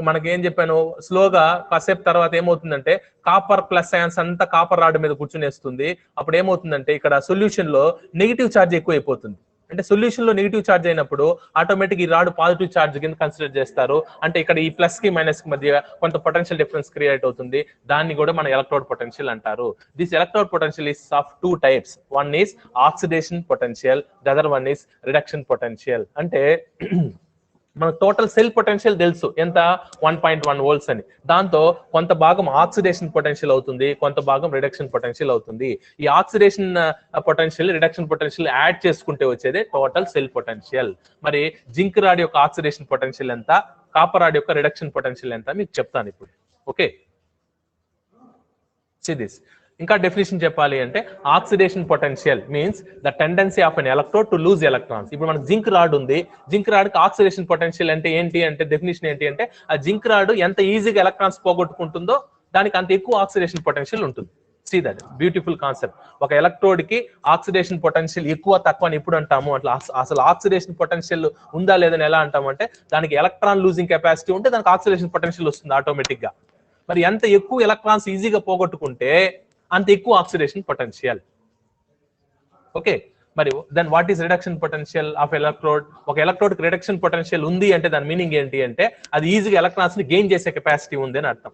మనకి ఏం చెప్పాను, స్లోగా కాసేపు తర్వాత ఏమవుతుందంటే కాపర్ ప్లస్ అయాన్స్ అంతా కాపర్ రాడ్ మీద కూర్చునేస్తుంది. అప్పుడు ఏమవుతుందంటే ఇక్కడ సొల్యూషన్ లో నెగిటివ్ ఛార్జ్ ఎక్కువ అయిపోతుంది. అంటే సొల్యూషన్ లో నెగిటివ్ ఛార్జ్ అయినప్పుడు ఆటోమేటిక్ ఈ రాడ్ పాజిటివ్ ఛార్జ్ కింద కన్సిడర్ చేస్తారు. అంటే ఇక్కడ ఈ ప్లస్ కి మైనస్ కి మధ్య కొంత పొటెన్షియల్ డిఫరెన్స్ క్రియేట్ అవుతుంది. దాన్ని కూడా మన ఎలక్ట్రోడ్ పొటెన్షియల్ అంటారు. This electrode potential is of 2 types. One is oxidation potential, the other one is reduction potential. అంటే మనకు టోటల్ సెల్ పొటెన్షియల్ తెలుసు ఎంత, 1.1 volts అని. దాంతో కొంత భాగం ఆక్సిడేషన్ పొటెన్షియల్ అవుతుంది, కొంత భాగం రిడక్షన్ పొటెన్షియల్ అవుతుంది. ఈ oxidation potential, reduction potential add చేసుకుంటే వచ్చేదే టోటల్ సెల్ పొటెన్షియల్. మరి జింక్ రాడ్ యొక్క ఆక్సిడేషన్ పొటెన్షియల్ ఎంత, కాపర్ రాడ్ యొక్క రిడక్షన్ పొటెన్షియల్ ఎంత మీకు చెప్తాను ఇప్పుడు. Okay, see this. ఇంకా డెఫినేషన్ చెప్పాలి అంటే oxidation potential means the tendency of an electrode to lose electrons. ఇప్పుడు మనకు జింక్ రాడ్ ఉంది, జింక్ రాడ్ కి ఆక్సిడేషన్ పొటెన్షియల్ అంటే ఏంటి అంటే డెఫినేషన్ ఏంటి అంటే ఆ జింక్ రాడ్ ఎంత ఈజీగా ఎలక్ట్రాన్స్ పోగొట్టుకుంటుందో దానికి అంత ఎక్కువ ఆక్సిడేషన్ పొటెన్షియల్ ఉంటుంది. See that beautiful concept. ఒక ఎలక్ట్రోడ్ కి ఆక్సిడేషన్ పొటెన్షియల్ ఎక్కువ తక్కువ అని ఎప్పుడు అంటాము, అట్లా అసలు ఆక్సిడేషన్ పొటెన్షియల్ ఉందా లేదని ఎలా అంటామంటే దానికి ఎలక్ట్రాన్ లూజింగ్ కెపాసిటీ ఉంటే దానికి ఆక్సిడేషన్ పొటెన్షియల్ వస్తుంది ఆటోమేటిక్ గా. మరి ఎంత ఎక్కువ ఎలక్ట్రాన్స్ ఈజీగా పోగొట్టుకుంటే అంత ఎక్కువ ఆక్సిడేషన్ పొటెన్షియల్. ఓకే, మరి then what is reduction potential of electrode? ఒక ఎలక్ట్రోడ్ కి రిడక్షన్ పొటెన్షియల్ ఉంది అంటే దాని మీనింగ్ ఏంటి అంటే అది ఈజీగా ఎలక్ట్రాన్స్ ని గెయిన్ చేసే కెపాసిటీ ఉంది అని అర్థం.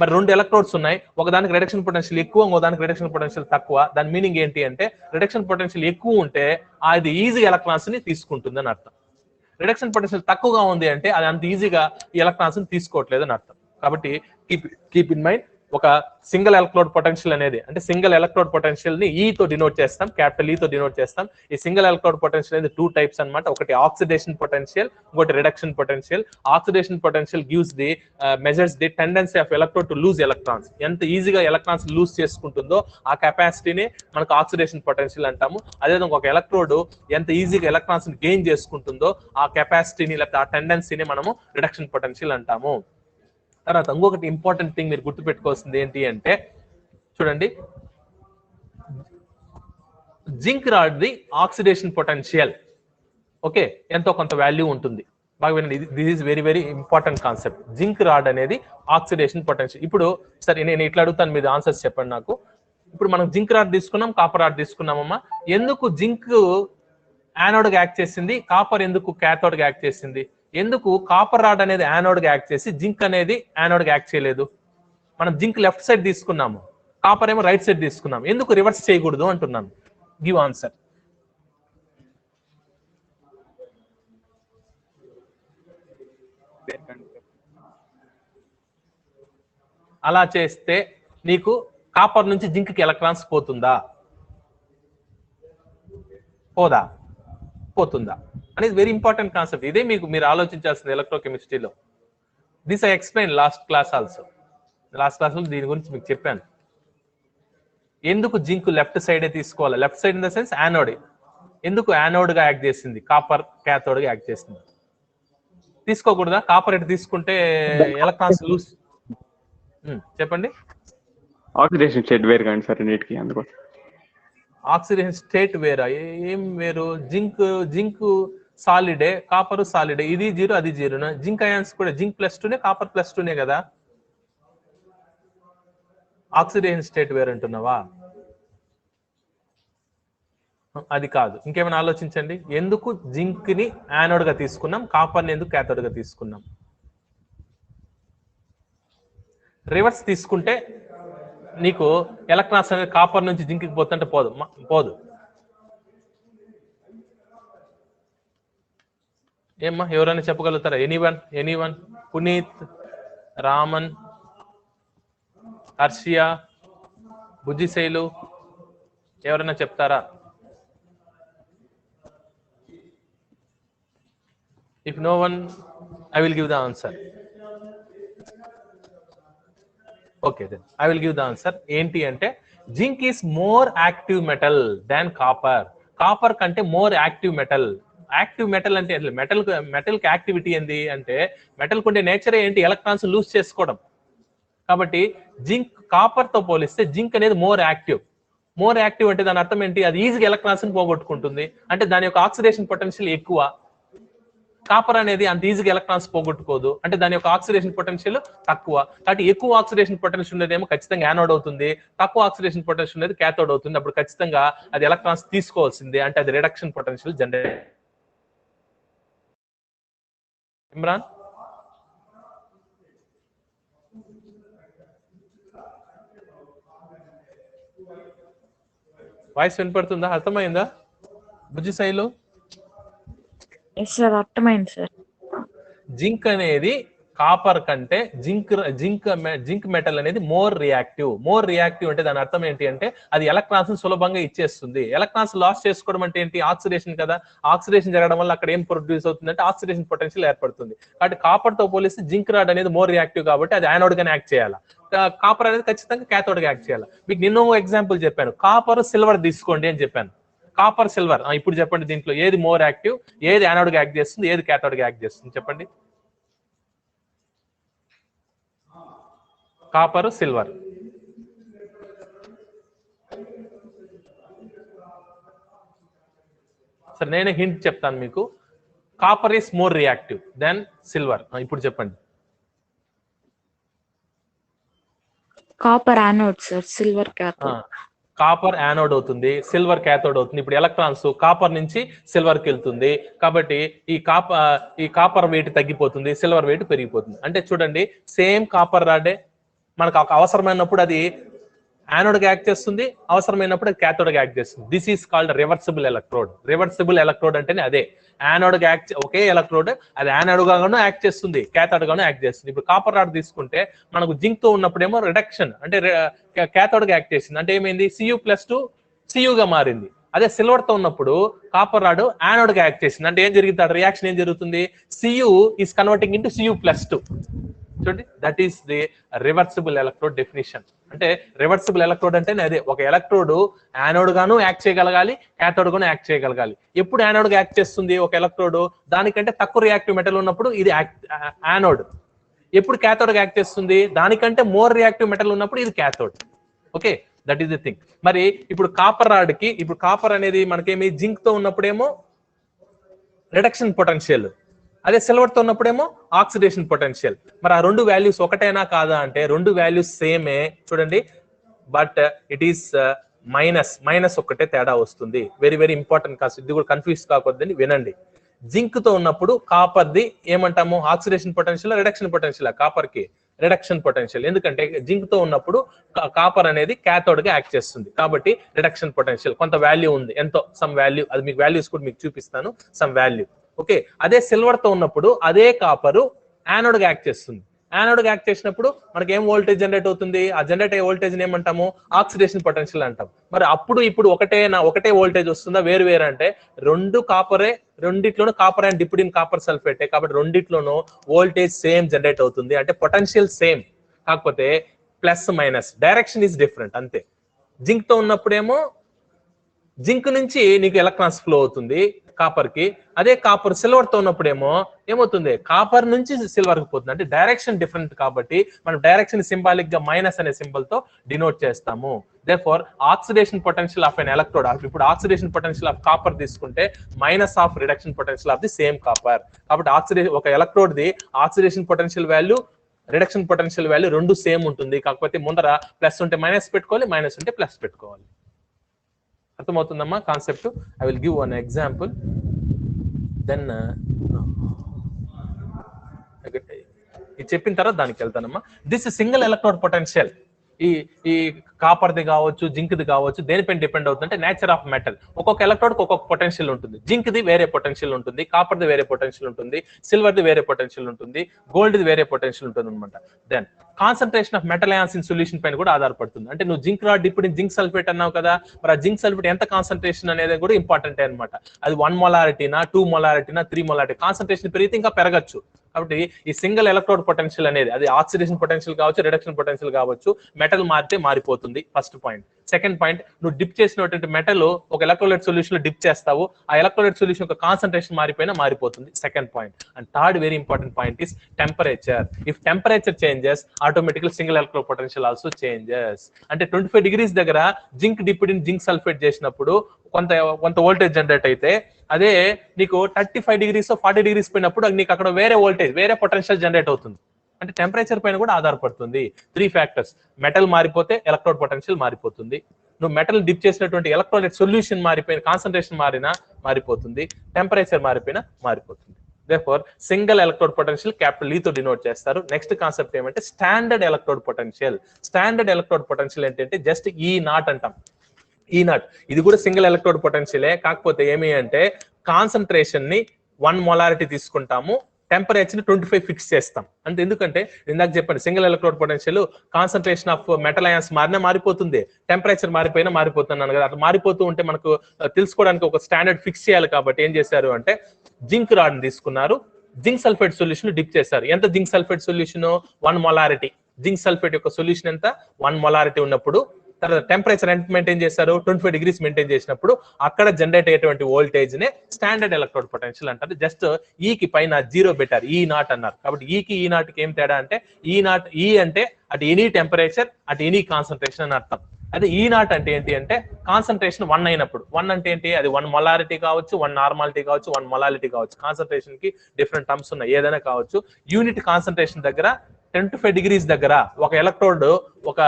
మరి 2 ఎలక్ట్రోడ్స్ ఉన్నాయి, ఒకదానికి రిడక్షన్ పొటెన్షియల్ ఎక్కువ, ఇంకోదానికి రిడక్షన్ పొటెన్షియల్ తక్కువ. దాని మీనింగ్ ఏంటి అంటే రిడక్షన్ పొటెన్షియల్ ఎక్కువ ఉంటే అది ఈజీగా ఎలక్ట్రాన్స్ ని తీసుకుంటుంది అని అర్థం. రిడక్షన్ పొటెన్షియల్ తక్కువగా ఉంది అంటే అది అంత ఈజీగా ఈ ఎలక్ట్రాన్స్ ని తీసుకోవట్లేదు అని అర్థం. కాబట్టి కీప్ ఇన్ మైండ్, ఒక సింగిల్ ఎలక్ట్రోడ్ పొటెన్షియల్ అనేది అంటే సింగిల్ ఎలక్ట్రోడ్ పొటెన్షియల్ ని E తో డినోట్ చేస్తాం, క్యాపిటల్ E తో డినోట్ చేస్తాం. ఈ సింగిల్ ఎలక్ట్రోడ్ పొటెన్షియల్ అనేది 2 types అన్నమాట. ఒకటి ఆక్సిడేషన్ పొటెన్షియల్, ఇంకోటి reduction potential. Oxidation potential gives the measures the tendency of electrode to lose electrons. ఎంత ఈజీగా ఎలక్ట్రాన్స్ లూజ్ చేసుకుంటుందో ఆ కెపాసిటీని మనకు ఆక్సిడేషన్ పొటెన్షియల్ అంటాము. అదేవిధంగా ఒక ఎలక్ట్రోడ్ ఎంత ఈజీగా ఎలక్ట్రాన్స్ ని గెయిన్ చేసుకుంటుందో ఆ కెపాసిటీని లేకపోతే ఆ టెండెన్సీని మనము రిడక్షన్ పొటెన్షియల్ అంటాము. తర్వాత ఇంకొకటి ఇంపార్టెంట్ థింగ్ మీరు గుర్తుపెట్టుకోవాల్సింది ఏంటి అంటే చూడండి, zinc rod the oxidation potential okay ఎంతో కొంత వాల్యూ ఉంటుంది. బాగా వినండి, this is very very important concept. Zinc rod అనేది ఆక్సిడేషన్ పొటెన్షియల్. ఇప్పుడు సరే నేను ఇట్లా అడుగుతాను, మీరు ఆన్సర్స్ చెప్పండి నాకు. ఇప్పుడు మనం జింక్ రాడ్ తీసుకున్నాం, కాపర్ రాడ్ తీసుకున్నామమ్మా. ఎందుకు జింక్ యానోడ్ గా యాక్ట్ చేసింది, కాపర్ ఎందుకు క్యాథోడ్ గా యాక్ట్ చేసింది? ఎందుకు కాపర్ రాడ్ అనేది యానోడ్ గా యాక్ట్ చేసి జింక్ అనేది యానోడ్ గా యాక్ట్ చేయలేదు? మనం జింక్ లెఫ్ట్ సైడ్ తీసుకున్నాము, కాపర్ ఏమో రైట్ సైడ్ తీసుకున్నాము. ఎందుకు రివర్స్ చేయకూడదు అంటున్నాను. Give answer. అలా చేస్తే నీకు కాపర్ నుంచి జింక్ కి ఎలక్ట్రాన్స్ పోతుందా? పోదా? పోతుందా అనేది వెరీ ఇంపార్టెంట్ కాన్సెప్ట్. ఇదే మీరు ఆలోచించాల్సింది ఎలక్ట్రోకెమిస్ట్రీలో. This I explain last class also. Last class లో దీని గురించి మీకు చెప్పాను. ఎందుకు జింక్ లెఫ్ట్ సైడే తీసుకోవాలి? Left side in the sense anode. ఎందుకు యానోడ్ గా యాక్ట్ చేసింది, కాపర్ క్యాథోడ్ గా యాక్ట్ చేసింది? తీసుకోకూడదా? కాపర్ ఎటు తీసుకుంటే ఎలక్ట్రాన్స్ లూజ్. చెప్పండి. ఆక్సిడేషన్ స్టేట్ వేరు కానీ సార్ నీటికి, అందుకోసం. ఆక్సిడేషన్ స్టేట్ వేరా? ఏం వేరు? జింక్ సాలిడే, కాపర్ సాలిడే. ఇది 0 అది 0. జింక్ అయాన్స్ కూడా జింక్ +2నే, కాపర్ +2నే కదా. ఆక్సిడేషన్ స్టేట్ వేరు అంటున్నావా? అది కాదు. ఇంకేమైనా ఆలోచించండి. ఎందుకు జింక్ ని యానోడ్ గా తీసుకున్నాం, కాపర్ ని ఎందుకు క్యాథోడ్ గా తీసుకున్నాం? రివర్స్ తీసుకుంటే నీకు ఎలక్ట్రాన్స్ అనేది కాపర్ నుంచి జింక్ కి పోతుంటే పోదు. ఏమ్మా ఎవరైనా చెప్పగలుగుతారా? ఎనీవన్ పునీత్, రామన్, హర్షియా, బుజ్జిశైలు ఎవరైనా చెప్తారా? If no one, I will give the answer. Okay, then I will give the answer. ఏంటి అంటే zinc is more active metal than copper. Copper కంటే more active metal. Active metal అంటే మెటల్ కి యాక్టివిటీ ఏంది అంటే metal కుండే nature ఏంటి? Electrons lose చేసుకోవడం. కాబట్టి జింక్ కాపర్ తో పోలిస్తే జింక్ అనేది మోర్ యాక్టివ్. మోర్ యాక్టివ్ అంటే దాని అర్థం ఏంటి? అది ఈజీగా ఎలక్ట్రాన్స్ ని పోగొట్టుకుంటుంది. అంటే దాని యొక్క ఆక్సిడేషన్ పొటెన్షియల్ ఎక్కువ. కాపర్ అనేది అంత ఈజీగా ఎలక్ట్రాన్స్ పోగొట్టుకోదు. అంటే దాని యొక్క ఆక్సిడేషన్ పొటెన్షియల్ తక్కువ. కాబట్టి ఎక్కువ ఆక్సిడేషన్ పొటెన్షియల్ ఉండేదేమో ఖచ్చితంగా యానోడ్ అవుతుంది, తక్కువ ఆక్సిడేషన్ పొటెన్షియల్ ఉండేది క్యాథోడ్ అవుతుంది. అప్పుడు ఖచ్చితంగా అది ఎలక్ట్రాన్స్ తీసుకోవాల్సిందే. అంటే అది reduction potential generate. Imran, voice వినపడుతుందా? అర్థమైందా? బుజ్జి శైలు, ఎస్ సార్, అర్థమైంది సార్. జింక్ అనేది కాపర్ కంటే జింక్ మెటల్ అనేది మోర్ రియాక్టివ్ అంటే దాని అర్థం ఏంటి అంటే అది ఎలక్ట్రాన్స్ సులభంగా ఇచ్చేస్తుంది. ఎలక్ట్రాన్స్ లాస్ చేసుకోవడం అంటే ఏంటి? ఆక్సిడేషన్ కదా. ఆక్సిడేషన్ జరగడం వల్ల అక్కడ ఏం ప్రొడ్యూస్ అవుతుంది అంటే ఆక్సిడేషన్ పొటెన్షియల్ ఏర్పడుతుంది. కాబట్టి కాపర్ తో పోలిస్తే జింక్ రాడ్ అనేది మోర్ రియాక్టివ్ కాబట్టి అది యానోడ్ గానే యాక్ట్ చేయాలి. కాపర్ అనేది ఖచ్చితంగా క్యాథోడ్ గా యాక్ట్ చేయాలి. మీకు నిన్న ఎగ్జాంపుల్ చెప్పాను, కాపర్ సిల్వర్ తీసుకోండి అని చెప్పాను. కాపర్ సిల్వర్, ఇప్పుడు చెప్పండి దీంట్లో ఏది మోర్ యాక్టివ్, ఏది యానోడ్ గా యాక్ట్ చేస్తుంది, ఏది క్యాథోడ్ గా యాక్ట్ చేస్తుంది చెప్పండి. Copper, silver. సరే నేనే హింట్ చెప్తాను మీకు. Copper is more reactive than silver. ఇప్పుడు చెప్పండి. Copper anode sir, silver cathode. Copper anode అవుతుంది, సిల్వర్ క్యాథోడ్ అవుతుంది. ఇప్పుడు ఎలక్ట్రాన్స్ కాపర్ నుంచి సిల్వర్ కి వెళ్తుంది కాబట్టి ఈ కాపర్ వెయిట్ తగ్గిపోతుంది, సిల్వర్ వెయిట్ పెరిగిపోతుంది. అంటే చూడండి, సేమ్ కాపర్ రాడే మనకు అవసరమైనప్పుడు అది యానోడ్ గా యాక్ట్ చేస్తుంది, అవసరమైనప్పుడు అది క్యాథోడ్ గా యాక్ట్ చేస్తుంది. This is called reversible electrode. Reversible electrode అంటేనే అదే. యానోడ్ గా యాక్ట్, ఒకే ఎలక్ట్రోడ్ అది యానోడ్ గాను యాక్ట్ చేస్తుంది, క్యాథోడ్ గాను యాక్ట్ చేస్తుంది. ఇప్పుడు కాపర్ రాడ్ తీసుకుంటే మనకు జింక్ తో ఉన్నప్పుడేమో రిడక్షన్ అంటే క్యాథోడ్ గా యాక్ట్ చేసింది. అంటే ఏమైంది? Cu+2 Cu గా మారింది. అదే సిల్వర్ తో ఉన్నప్పుడు కాపర్ రాడ్ యానోడ్ గా యాక్ట్ చేసింది. అంటే ఏం జరుగుతుంది? రియాక్షన్ ఏం జరుగుతుంది? Cu is converting into Cu+2. చూడండి, that is the reversible electrode definition. అంటే రివర్సిబుల్ ఎలక్ట్రోడ్ అంటే అదే, ఒక ఎలక్ట్రోడ్ యానోడ్ గాను యాక్ట్ చేయగలగాలి, క్యాథోడ్ గాను యాక్ట్ చేయగలగాలి. ఎప్పుడు యానోడ్ గా యాక్ట్ చేస్తుంది ఒక ఎలక్ట్రోడ్? దానికంటే తక్కువ రియాక్టివ్ మెటల్ ఉన్నప్పుడు ఇది యానోడ్. ఎప్పుడు క్యాథోడ్ గా యాక్ట్ చేస్తుంది? దానికంటే మోర్ రియాక్టివ్ మెటల్ ఉన్నప్పుడు ఇది cathode. Okay, that is the thing. మరి ఇప్పుడు కాపర్ రాడ్ కి, ఇప్పుడు కాపర్ అనేది మనకేమి జింక్ తో ఉన్నప్పుడేమో రిడక్షన్ పొటెన్షియల్, అదే సిల్వర్ తో ఉన్నప్పుడేమో ఆక్సిడేషన్ పొటెన్షియల్. మరి ఆ రెండు వాల్యూస్ ఒకటేనా కాదా అంటే రెండు వాల్యూస్ సేమే. చూడండి, బట్ ఇట్ ఈస్ మైనస్ ఒక్కటే తేడా వస్తుంది. వెరీ వెరీ ఇంపార్టెంట్ కాదు, ఇది కూడా కన్ఫ్యూజ్ కాకూడదని వినండి. జింక్ తో ఉన్నప్పుడు కాపర్ ది ఏమంటాము? Oxidation potential, reduction potential. Copper కి రిడక్షన్ పొటెన్షియల్. ఎందుకంటే జింక్ తో ఉన్నప్పుడు కాపర్ అనేది క్యాథోడ్ గా యాక్ట్ చేస్తుంది కాబట్టి రిడక్షన్ పొటెన్షియల్ కొంత వాల్యూ ఉంది, ఎంతో సమ్ వాల్యూ. అది మీకు వాల్యూస్ కూడా మీకు చూపిస్తాను, సమ్ వాల్యూ. ఓకే, అదే సిల్వర్ తో ఉన్నప్పుడు అదే కాపరు యానోడ్ గా యాక్ట్ చేస్తుంది. యానోడ్ గా యాక్ట్ చేసినప్పుడు మనకి ఏం వోల్టేజ్ జనరేట్ అవుతుంది? ఆ జనరేట్ అయ్యే వోల్టేజ్ ఏమంటాము? ఆక్సిడేషన్ పొటెన్షియల్ అంటాం. మరి అప్పుడు ఇప్పుడు ఒకటే వోల్టేజ్ వస్తుందా? వేరు వేరు అంటే రెండు కాపరే, రెండిట్లోనూ copper and dipped in copper sulphate కాబట్టి రెండిట్లోనూ వోల్టేజ్ సేమ్ జనరేట్ అవుతుంది. అంటే పొటెన్షియల్ సేమ్, కాకపోతే plus minus, direction is different అంతే. జింక్ తో ఉన్నప్పుడేమో జింక్ నుంచి నీకు ఎలక్ట్రాన్స్ ఫ్లో అవుతుంది కాపర్ కి, అదే కాపర్ సిల్వర్ తో ఉన్నప్పుడేమో ఏమవుతుంది? కాపర్ నుంచి సిల్వర్ కి పోతుంది. అంటే డైరెక్షన్ డిఫరెంట్ కాబట్టి మనం డైరెక్షన్ సింబాలిక్ గా మైనస్ అనే సింబల్ తో డినోట్ చేస్తాము. Therefore oxidation potential of an electrode, ఇప్పుడు ఆక్సిడేషన్ పొటెన్షియల్ ఆఫ్ కాపర్ తీసుకుంటే minus of reduction potential of the same copper. కాబట్టి ఒక electrode the oxidation potential value, reduction potential value రెండు same ఉంటుంది. కాకపోతే ముందర ప్లస్ ఉంటే మైనస్ పెట్టుకోవాలి, మైనస్ ఉంటే ప్లస్ పెట్టుకోవాలి. అర్థమవుతుందమ్మా concept? I will give one example, then ఇది చెప్పిన తర్వాత దానికి వెళ్తానమ్మా. దిస్ సింగిల్ ఎలక్ట్రోడ్ పొటెన్షియల్, ఈ కాపర్ది కావచ్చు, జింక్ది కావచ్చు, దేనిపైన డిపెండ్ అవుతుంది అంటే నేచర్ ఆఫ్ మెటల్. ఒక్కొక్క ఎలక్ట్రోడ్కి ఒక్కొక్క పొటెన్షియల్ ఉంటుంది. జింక్ది వేరే పొటెన్షియల్ ఉంటుంది, కాపర్ది వేరే పొటెన్షియల్ ఉంటుంది, సిల్వర్ది వేరే పొటెన్షియల్ ఉంటుంది, గోల్డ్ది వేరే పొటెన్షియల్ ఉంటుంది అనమాట. Then concentration of metal ions in solution పైన కూడా ఆధారపడుతుంది. అంటే నువ్వు జింక్ రాడ్ ఇప్పుడు జింక్ సల్ఫేట్ అన్నావు కదా, మరి ఆ జింక్ సల్ఫేట్ ఎంత కాన్సన్ట్రేషన్ అనేది కూడా ఇంపార్టెంట్ అనమాట. అది 1 మొలారిటీనా, 2 మొలారిటీనా, 3 మొలారిటీ, కాన్సన్ట్రేషన్ పెరిగితే ఇంకా పెరగచ్చు. కాబట్టి ఈ సింగిల్ ఎలక్ట్రోడ్ పొటెన్షియల్ అనేది అది ఆక్సిడేషన్ పొటెన్షియల్ కావచ్చు, రిడక్షన్ పొటెన్షియల్ కావచ్చు, మెటల్ మారితే మారిపోతుంది. First point. సెకండ్ పాయింట్, నువ్వు డిప్ చేసినటువంటి మెటల్ ఒక ఎలక్ట్రోలైట్ సొల్యూషన్ లో డిప్ చేస్తావు, ఆ ఎలక్ట్రోలైట్ సొల్యూషన్ యొక్క కాన్సన్ట్రేషన్ మారిపోయినా మారిపోతుంది. Second point. And third very important point is temperature. If temperature changes automatical single electrode potential also changes. అంటే 25 degrees దగ్గర zinc dipped in zinc sulphate చేసినప్పుడు కొంత వోల్టేజ్ జనరేట్ అయితే, అదే నీకు 35 degrees 40 degrees పోయినప్పుడు నీకు అక్కడ వేరే వోల్టేజ్, వేరే పొటెన్షియల్ జనరేట్ అవుతుంది. అంటే టెంపరేచర్ పైన కూడా ఆధారపడుతుంది. 3 factors. మెటల్ మారిపోతే ఎలక్ట్రోడ్ పొటెన్షియల్ మారిపోతుంది. నువ్వు మెటల్ డిప్ చేసినటువంటి ఎలక్ట్రోలైట్ సొల్యూషన్ మారిపోయిన, కాన్సన్ట్రేషన్ మారినా మారిపోతుంది, టెంపరేచర్ మారిపోయినా మారిపోతుంది. Therefore, single electrode potential capital E తో డినోట్ చేస్తారు. నెక్స్ట్ కాన్సెప్ట్ ఏమంటే standard electrode potential. Standard electrode potential ఏంటంటే జస్ట్ E0 అంటాం. E0 ఇది కూడా సింగిల్ ఎలక్ట్రోడ్ పొటెన్షియలే, కాకపోతే ఏమి అంటే కాన్సన్ట్రేషన్ ని 1 మొలారిటీ తీసుకుంటాము, టెంపరేచర్ ని 25 ఫిక్స్ చేస్తాం. అంటే ఎందుకంటే ఇందాక చెప్పండి single electrode potential concentration of metal ions మారినా మారిపోతుంది, టెంపరేచర్ మారిపోయినా మారిపోతున్నాను కదా. అట్లా మారిపోతూ ఉంటే మనకు తెలుసుకోవడానికి ఒక స్టాండర్డ్ ఫిక్స్ చేయాలి. కాబట్టి ఏం చేశారు అంటే జింక్ రాడ్ ని తీసుకున్నారు, జింక్ సల్ఫేట్ సొల్యూషన్ డిప్ చేశారు. ఎంత zinc sulphate solution? 1 molarity. Zinc sulphate యొక్క సొల్యూషన్ ఎంత? 1 మొలారిటీ ఉన్నప్పుడు తర్వాత టెంపరేచర్ ఎంత మెయింటైన్ చేస్తారు? 25 degrees మెయింటైన్ చేసినప్పుడు అక్కడ జనరేట్ అయ్యేటువంటి వోల్టేజ్ నే స్టాండర్డ్ ఎలక్ట్రోడ్ పొటెన్షియల్ అంటారు. జస్ట్ ఈ కి పైన 0 పెట్టారు, E0 అన్నారు. కాబట్టి ఈ కి E0 కి ఏం తేడా అంటే E అంటే at any temperature at any concentration అని అర్థం. అదే E0 అంటే ఏంటి అంటే కాన్సన్ట్రేషన్ 1 అయినప్పుడు. 1 అంటే ఏంటి? అది 1 మొలారిటీ కావచ్చు, 1 నార్మాలిటీ కావచ్చు, 1 మొలాలిటీ కావచ్చు. కాన్సన్ట్రేషన్ కి డిఫరెంట్ టర్మ్స్ ఉన్నాయి, ఏదైనా కావచ్చు. యూనిట్ కాన్సన్ట్రేషన్ దగ్గర 25 degrees దగ్గర ఒక ఎలక్ట్రోడ్ ఒక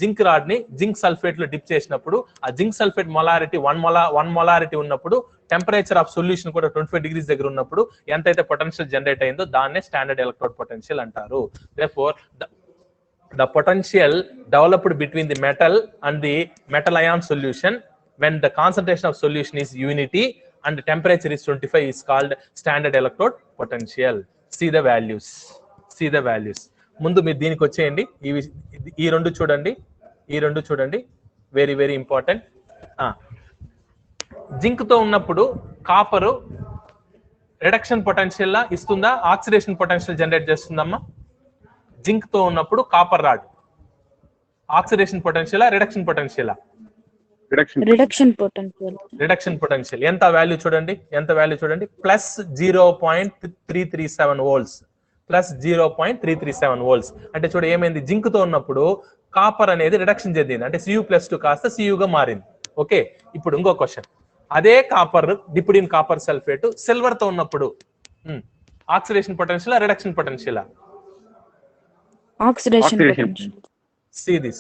జింక్ రాడ్ ని జింక్ సల్ఫేట్ లో డిప్ చేసినప్పుడు ఆ జింక్ సల్ఫేట్ మొలారిటీ 1 మొలారిటీ ఉన్నప్పుడు టెంపరేచర్ ఆఫ్ సొల్యూషన్ కూడా 25 degrees దగ్గర ఉన్నప్పుడు ఎంతైతే పొటెన్షియల్ జనరేట్ అయిందో దాన్నే స్టాండర్డ్ ఎలక్ట్రోడ్ పొటెన్షియల్ అంటారు. Therefore, the potential developed between the metal and the metal ion solution when the concentration of solution is unity and the temperature is 25 is called standard electrode potential. See the values. ముందు మీరు దీనికి వచ్చేయండి. ఈ రెండు చూడండి, very very important. Zinc తో ఉన్నప్పుడు copper reduction potential లా ఇస్తుందా, ఆక్సిడేషన్ పొటెన్షియల్ జనరేట్ చేస్తుందమ్మా? జింక్ తో ఉన్నప్పుడు copper rod oxidation potential reduction potential? Reduction potential. ఎంత వాల్యూ చూడండి, ప్లస్ 0.337 volts, ప్లస్ 0.337 volts. అంటే చూడ ఏమైంది, జింక్ తో ఉన్నప్పుడు కాపర్ అనేది రిడక్షన్ చెందింది, అంటే Cu+2 కాస్త Cu గా మారింది. ఓకే, ఇప్పుడు ఇంకో క్వశ్చన్. అదే copper dipped in copper sulphate silver తో ఉన్నప్పుడు oxidation potential reduction potential? Oxidation. See this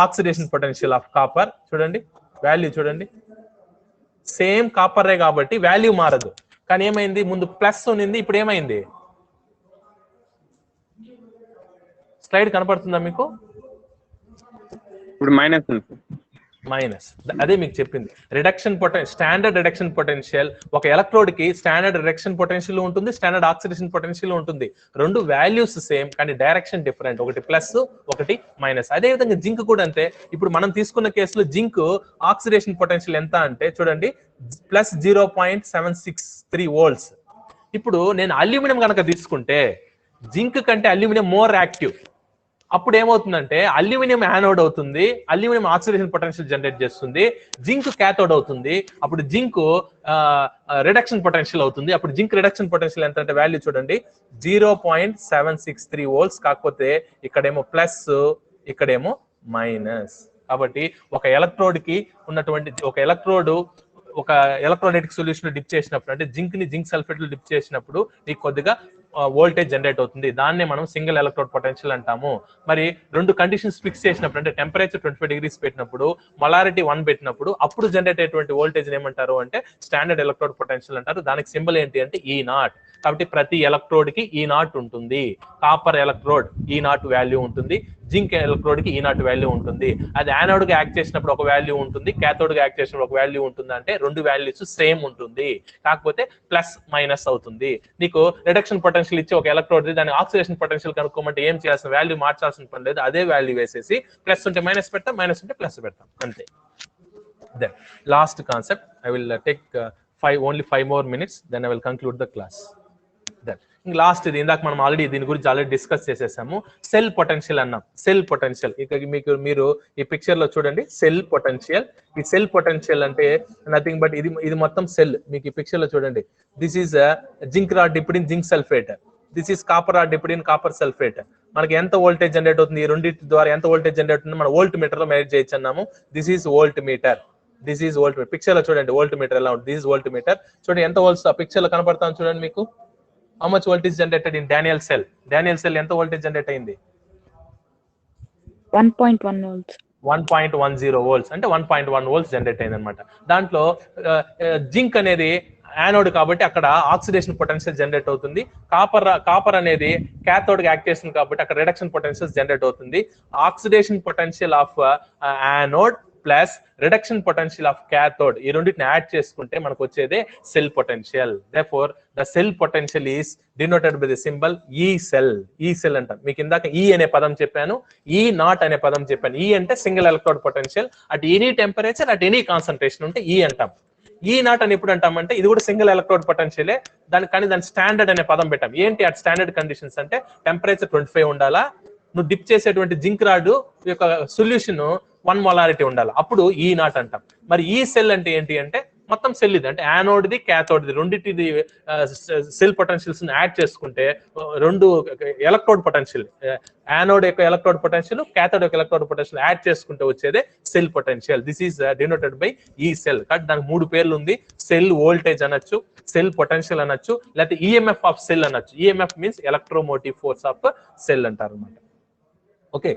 oxidation potential of copper. చూడండి వాల్యూ చూడండి, సేమ్ కాపరే కాబట్టి వాల్యూ మారదు. కానీ ఏమైంది, ముందు ప్లస్ ఉన్నింది, ఇప్పుడు ఏమైంది? స్లైడ్ కనపడుతుందా మీకు? ఇప్పుడు మైనస్. అదే మీకు చెప్పింది, రిడక్షన్ స్టాండర్డ్ రిడక్షన్ పొటెన్షియల్ ఒక ఎలక్ట్రోడ్ కి స్టాండర్డ్ రిడక్షన్ పొటెన్షియల్ ఉంటుంది, స్టాండర్డ్ ఆక్సిడేషన్ పొటెన్షియల్ ఉంటుంది. రెండు వాల్యూస్ సేమ్ కానీ డైరెక్షన్ డిఫరెంట్, ఒకటి ప్లస్ ఒకటి మైనస్. అదే విధంగా జింక్ కూడా అంతే. ఇప్పుడు మనం తీసుకున్న కేసులో జింక్ ఆక్సిడేషన్ పొటెన్షియల్ ఎంత అంటే చూడండి, ప్లస్ 0.763 volts. ఇప్పుడు నేను అల్యూమినియం కనుక తీసుకుంటే జింక్ కంటే అల్యూమినియం మోర్ యాక్టివ్. అప్పుడు ఏమవుతుందంటే అల్యూమినియం యానోడ్ అవుతుంది, అల్యూమినియం ఆక్సిడేషన్ పొటెన్షియల్ జనరేట్ చేస్తుంది, జింక్ క్యాథోడ్ అవుతుంది. అప్పుడు జింక్ రిడక్షన్ పొటెన్షియల్ అవుతుంది. అప్పుడు జింక్ రిడక్షన్ పొటెన్షియల్ ఎంత అంటే వాల్యూ చూడండి 0.763 volts. కాకపోతే ఇక్కడేమో ప్లస్, ఇక్కడేమో మైనస్. కాబట్టి ఒక ఎలక్ట్రోడ్ కి ఉన్నటువంటి ఒక ఎలక్ట్రోలైటిక్ సొల్యూషన్ డిప్ చేసినప్పుడు, అంటే జింక్ ని జింక్ సల్ఫేట్ లో డిప్ చేసినప్పుడు నీకు కొద్దిగా వోల్టేజ్ జనరేట్ అవుతుంది. దాన్నే మనం సింగిల్ ఎలక్ట్రోడ్ పొటెన్షియల్ అంటాము. మరి రెండు కండిషన్స్ ఫిక్స్ చేసినప్పుడు, అంటే టెంపరేచర్ 25 degrees పెట్టినప్పుడు, మొలారిటీ 1 పెట్టినప్పుడు అప్పుడు జనరేట్ అయ్యేటువంటి వోల్టేజ్ ఏమంటారు అంటే స్టాండర్డ్ ఎలక్ట్రోడ్ పొటెన్షియల్ అంటారు. దానికి సింబల్ ఏంటి అంటే E0. కాబట్టి ప్రతి ఎలక్ట్రోడ్ కి E0 ఉంటుంది. కాపర్ ఎలక్ట్రోడ్ E0 వాల్యూ ఉంటుంది, జింక్ ఎలక్ట్రోడ్ కి ఈ నాట్ వాల్యూ ఉంటుంది. అది యానోడ్ గా యాక్ట్ చేసినప్పుడు ఒక వాల్యూ ఉంటుంది, క్యాథోడ్ గా యాక్ట్ చేసినప్పుడు ఒక వాల్యూ ఉంటుంది. అంటే రెండు వాల్యూస్ సేమ్ ఉంటుంది, కాకపోతే ప్లస్ మైనస్ అవుతుంది. నీకు రిడక్షన్ పొటెన్షియల్ ఇచ్చి ఒక ఎలక్ట్రోడ్ దాని ఆక్సిడేషన్ పొటెన్షియల్ కనుక్కోమంటే ఏం చేయాల్సిన వాల్యూ మార్చాల్సిన పని లేదు, అదే వాల్యూ వేసేసి ప్లస్ ఉంటే మైనస్ పెడతాం, మైనస్ ఉంటే ప్లస్ పెడతాం, అంతే. Then last concept, I will take only 5 more minutes, then I will conclude the class. Then last ఇది ఇందాక మనం ఆల్రెడీ దీని గురించి ఆల్రెడీ డిస్కస్ చేసేసాము. సెల్ పొటెన్షియల్ అన్నాం. సెల్ పొటెన్షియల్ ఇక మీరు ఈ పిక్చర్ లో చూడండి, సెల్ పొటెన్షియల్. ఈ సెల్ పొటెన్షియల్ అంటే నథింగ్ బట్ ఇది మొత్తం సెల్. మీకు ఈ పిక్చర్ లో చూడండి, this is zinc rod dipped in zinc sulphate, this is copper rod dipped in copper sulphate. మనకి ఎంత వోల్టేజ్ జనరేట్ అవుతుంది, ఈ రెండింటి ద్వారా ఎంత వోల్టేజ్ జనరేట్ అవుతుంది మనం వోల్ట్ మీటర్ లో మెజర్ చేయొచ్చు అన్నాము. This is volt meter, this is volt meter. Picture లో చూడండి వోల్ట్ మీటర్ ఎలా ఉంటుంది, దిస్ ఈస్ వోల్ట్ మీటర్. చూడండి ఎంత వోల్ట్స్ ఆ పిక్చర్ లో కనపడతాను చూడండి మీకు. How much voltage generated in Daniel cell? Daniel cell ఎంత వోల్టేజ్ జనరేట్ అయింది? 1.1 volts. 1.10 volts అంటే 1.1 volts జనరేట్ అయింది అనమాట. దాంట్లో జింక్ అనేది యానోడ్ కాబట్టి అక్కడ ఆక్సిడేషన్ పొటెన్షియల్ జనరేట్ అవుతుంది. కాపర్ అనేది క్యాథోడ్ గా యాక్ట్ చేస్తుంది కాబట్టి అక్కడ రిడక్షన్ పొటెన్షియల్ జనరేట్ అవుతుంది. Oxidation potential of anode plus reduction potential of cathode, ఈ రెండింటిని యాడ్ చేసుకుంటే మనకు వచ్చేదే cell potential. Therefore the cell potential is denoted by the symbol ఈ సెల్. ఈ సెల్ అంటాం. మీకు ఇందాక ఈ అనే పదం చెప్పాను, ఈ నాట్ అనే పదం చెప్పాను. ఈ అంటే single electrode potential at any temperature at any concentration ఉంటే ఈ అంటాం. ఈ నాట్ అని ఎప్పుడు అంటామంటే ఇది కూడా సింగిల్ ఎలక్ట్రోడ్ పొటెన్షియలే, కానీ దాని స్టాండర్డ్ అనే పదం పెట్టాం. ఏంటి అట్ స్టాండర్డ్ కండిషన్స్ అంటే టెంపరేచర్ 25 ఉండాలా, నువ్వు డిప్ చేసేటువంటి జింక్ రాడ్ యొక్క సొల్యూషన్ 1 molarity ఉండాలి, అప్పుడు ఈ నాట్ అంటాం. మరి ఈ సెల్ అంటే ఏంటి అంటే మొత్తం సెల్ ఇది అంటే యానోడ్ది క్యాథోడ్ది రెండింటిది సెల్ పొటెన్షియల్స్ యాడ్ చేసుకుంటే రెండు ఎలక్ట్రోడ్ పొటెన్షియల్, యానోడ్ యొక్క ఎలక్ట్రోడ్ పొటెన్షియల్, క్యాథోడ్ యొక్క ఎలక్ట్రోడ్ పొటెన్షియల్ యాడ్ చేసుకుంటే వచ్చేదే cell potential. This is denoted by ఈ సెల్. కాబట్టి దానికి 3 పేర్లు ఉంది. సెల్ వోల్టేజ్ అనొచ్చు, సెల్ పొటెన్షియల్ అనొచ్చు, లేకపోతే ఈఎంఎఫ్ ఆఫ్ సెల్ అనొచ్చు. EMF means electromotive force of cell అంటారు అనమాట. Okay,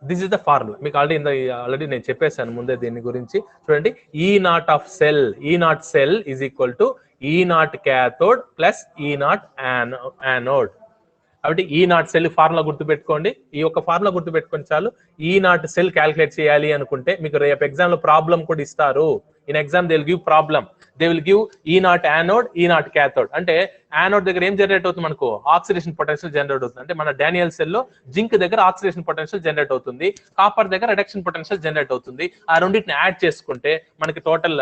this is the formula. మీకు ఆల్రెడీ నేను చెప్పేసాను ముందే దీని గురించి. చూడండి, ఈ నాట్ ఆఫ్ సెల్, ఈ naught cell is equal to ఈ నాట్ క్యాథోడ్ ప్లస్ ఈ నాట్ యానోడ్. కాబట్టి ఈ నాట్ సెల్ ఫార్ములా గుర్తుపెట్టుకోండి. ఈ యొక్క ఫార్ములా గుర్తుపెట్టుకోండి చాలు. ఈ నాట్ సెల్ క్యాలిక్యులేట్ చేయాలి అనుకుంటే మీకు రేపు ఎగ్జామ్ లో ప్రాబ్లం కూడా ఇస్తారు. In exam they will give problem. They will give ఈ నాట్ యానోడ్, ఈ నాట్ క్యాథోడ్. అంటే యానోడ్ దగ్గర ఏం జనరేట్ అవుతుంది మనకు? ఆక్సిడేషన్ పొటెన్షియల్ జనరేట్ అవుతుంది. అంటే మన డానియల్ సెల్ లో జింక్ దగ్గర ఆక్సిడేషన్ పొటెన్షియల్ జనరేట్ అవుతుంది, కాపర్ దగ్గర రిడక్షన్ పొటెన్షియల్ జనరేట్ అవుతుంది. ఆ రెండింటిని యాడ్ చేసుకుంటే మనకి టోటల్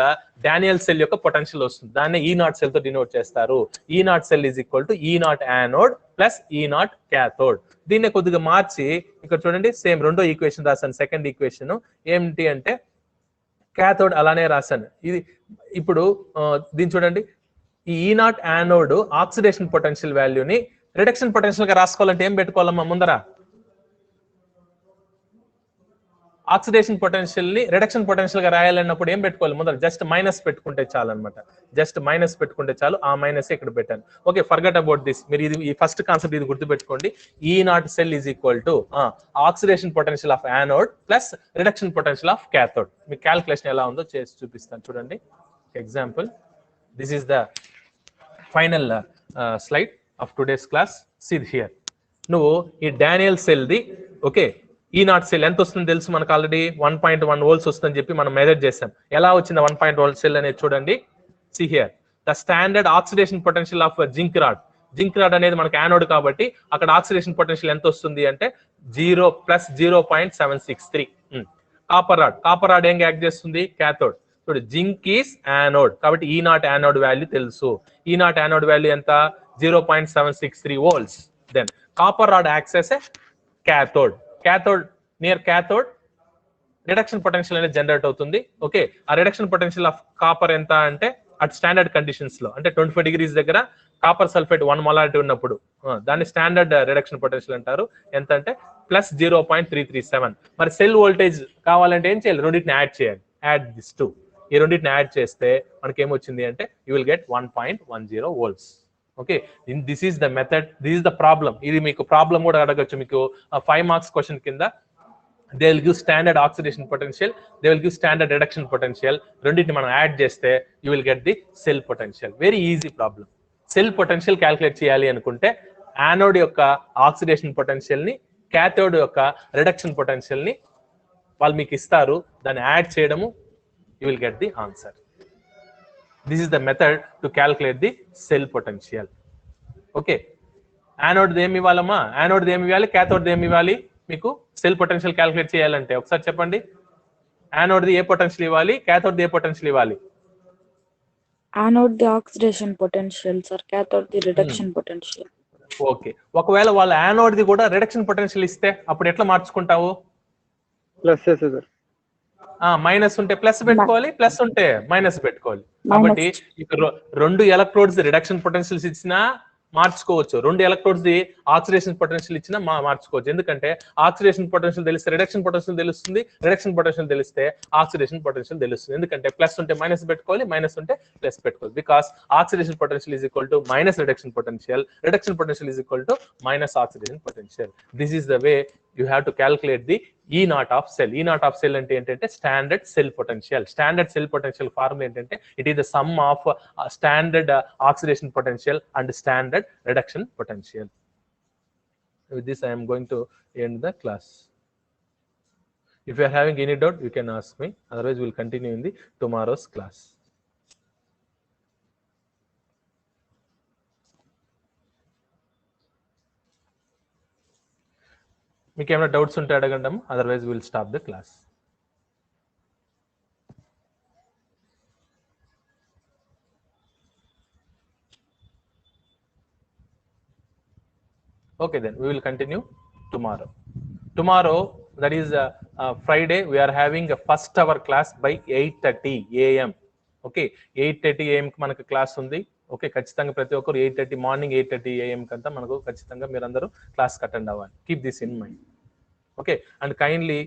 డానియల్ సెల్ యొక్క పొటెన్షియల్ వస్తుంది. దాన్ని ఈ నాట్ సెల్ తో డినోట్ చేస్తారు. ఈ naught cell is equal to ఈ నాట్ యానోడ్ ప్లస్ ఈ నాట్ క్యాథోడ్. దీన్ని కొద్దిగా మార్చి ఇక్కడ చూడండి, సేమ్ రెండో ఈక్వేషన్ రాశాను. సెకండ్ ఈక్వేషన్ ఏంటి అంటే క్యాథోడ్ అలానే రాశాను. ఇది ఇప్పుడు దీన్ని చూడండి, ఈ నాట్ యానోడ్ ఆక్సిడేషన్ పొటెన్షియల్ వాల్యూని రిడక్షన్ పొటెన్షియల్ గా రాసుకోవాలంటే ఏం పెట్టుకోవాలమ్మా ముందర? ఆక్సిడేషన్ పొటెన్షియల్ ని రిడక్షన్ పొటెన్షియల్ గా రాయాలన్నప్పుడు ఏం పెట్టుకోవాలి ముందర? జస్ట్ మైనస్ పెట్టుకుంటే చాలు అనమాట. జస్ట్ మైనస్ పెట్టుకుంటే చాలు. ఆ మైనస్ ఇక్కడ పెట్టాను. Okay, forget about this. మీరు ఇది ఈ ఫస్ట్ కాన్సెప్ట్ ఇది గుర్తుపెట్టుకోండి. E naught cell is equal to oxidation potential of anode plus reduction potential of cathode. మీ క్యాల్కులేషన్ ఎలా ఉందో చేసి చూపిస్తాను చూడండి. Example, this is the final slide of today's class. See here, నువ్వు ఈ Daniell cell the okay E naught cell ఎంత వస్తుంది తెలుసు మనకు ఆల్రెడీ 1.1 volts వస్తుందని చెప్పి మనం మెజర్ చేసాం. ఎలా వచ్చింది 1.1 సెల్ అనేది చూడండి. See here the standard oxidation potential of zinc rod. Zinc rod అనేది మనకి యానోడ్ కాబట్టి అక్కడ ఆక్సిడేషన్ పొటెన్షియల్ ఎంత వస్తుంది అంటే 0 + 0.763. కాపర్ రాడ్ ఏం యాక్ట్ చేస్తుంది? క్యాథోడ్. చూడు, జింక్ ఈస్ యానోడ్ కాబట్టి ఈ నాట్ యానోడ్ వాల్యూ తెలుసు. ఈ నాట్ యానోడ్ వాల్యూ ఎంత? 0.763 volts. Then copper rod acts as a cathode. Near cathode reduction potential అనేది జనరేట్ అవుతుంది. ఓకే, ఆ రిడక్షన్ పొటెన్షియల్ ఆఫ్ కాపర్ ఎంత అంటే అట్ స్టాండర్డ్ కండిషన్స్ లో అంటే 25 degrees దగ్గర కాపర్ సల్ఫేట్ 1 molarity ఉన్నప్పుడు దాన్ని స్టాండర్డ్ రిడక్షన్ పొటెన్షియల్ అంటారు. ఎంత అంటే +0.337. మరి సెల్ వోల్టేజ్ కావాలంటే ఏం చేయాలి? రెండింటిని యాడ్ చేయాలి. Add this two. ఈ రెండింటిని యాడ్ చేస్తే మనకి ఏమొచ్చింది అంటే you will get 1.10 volts. Okay, this is the method, this is the problem. ఇది మీకు ప్రాబ్లం కూడా అడగచ్చు. మీకు 5 marks క్వశ్చన్ కింద they will give standard oxidation potential, they will give standard reduction potential. రెండింటిని మనం యాడ్ చేస్తే you will get the cell potential. Very easy problem. Cell potential calculate చేయాలి అనుకుంటే యానోడ్ యొక్క ఆక్సిడేషన్ పొటెన్షియల్ ని, క్యాథోడ్ యొక్క reduction potential ని వాళ్ళు మీకు ఇస్తారు. దాన్ని యాడ్ చేయడము, you will get the answer. This is the method to calculate the cell potential. Okay, anode ఏమి ఇవ్వాలమ్మా? యానోడ్ ఏమి ఇవ్వాలి? క్యాథోడ్ ఏమి ఇవ్వాలి? మీకు సెల్ పొటెన్షియల్ క్యాల్కులేట్ చేయాలంటే ఒకసారి చెప్పండి. యానోడ్ది ఏ పొటెన్షియల్ ఇవ్వాలి? క్యాథోడ్ది ఏ పొటెన్షియల్ ఇవ్వాలి? యానోడ్ ది ఆక్సిడేషన్ పొటెన్షియల్ సార్, క్యాథోడ్ ది రిడక్షన్ పొటెన్షియల్. ఓకే, ఒకవేళ వాళ్ళ యానోడ్ది కూడా రిడక్షన్ పొటెన్షియల్ ఇస్తే అప్పుడు ఎట్లా మార్చుకుంటావు? Plus sir. మైనస్ ఉంటే ప్లస్ పెట్టుకోవాలి, ప్లస్ ఉంటే మైనస్ పెట్టుకోవాలి. కాబట్టి ఇక్కడ 2 ఎలక్ట్రోడ్స్ రిడక్షన్ పొటెన్షియల్స్ ఇచ్చినా మార్చుకోవచ్చు, 2 ఎలక్ట్రోడ్స్ ది ఆక్సిడేషన్ పొటెన్షియల్ ఇచ్చినా మార్చుకోవచ్చు. ఎందుకంటే ఆక్సిడేషన్ పొటెన్షియల్ తెలిస్తే రిడక్షన్ పొటెన్షియల్ తెలుస్తుంది, రిడక్షన్ పొటెన్షియల్ తెలిస్తే ఆక్సిడేషన్ పొటెన్షియల్ తెలుస్తుంది. ఎందుకంటే ప్లస్ ఉంటే మైనస్ పెట్టుకోవాలి, మైనస్ ఉంటే ప్లస్ పెట్టుకోవాలి. Because oxidation potential is equal to minus reduction potential, reduction potential is equal to minus oxidation potential. This is the way you have to calculate the E naught of cell. E naught of cell అంటే ఏంటంటే standard cell potential. Standard cell potential formula ఏంటంటే it is the sum of standard oxidation potential and standard reduction potential. With this I am going to end the class. If you are having any doubt, you can ask me. Otherwise, we will continue in the tomorrow's class. మీకు ఏమైనా doubts ఉంటే అడగండి, otherwise will stop the class. Okay, then we will continue tomorrow. Tomorrow, that is Friday, we are having a first hour class by 8:30 AM. Okay, 8:30 AM కి మనకు class ఉంది. Okay, ఖచ్చితంగా ప్రతి ఒక్కరు 8:30 మార్నింగ్ 8:30 AM కంతా మనకు ఖచ్చితంగా మీరందరూ క్లాస్ అటెండ్ అవ్వాలి. Keep this in mind. Okay, and kindly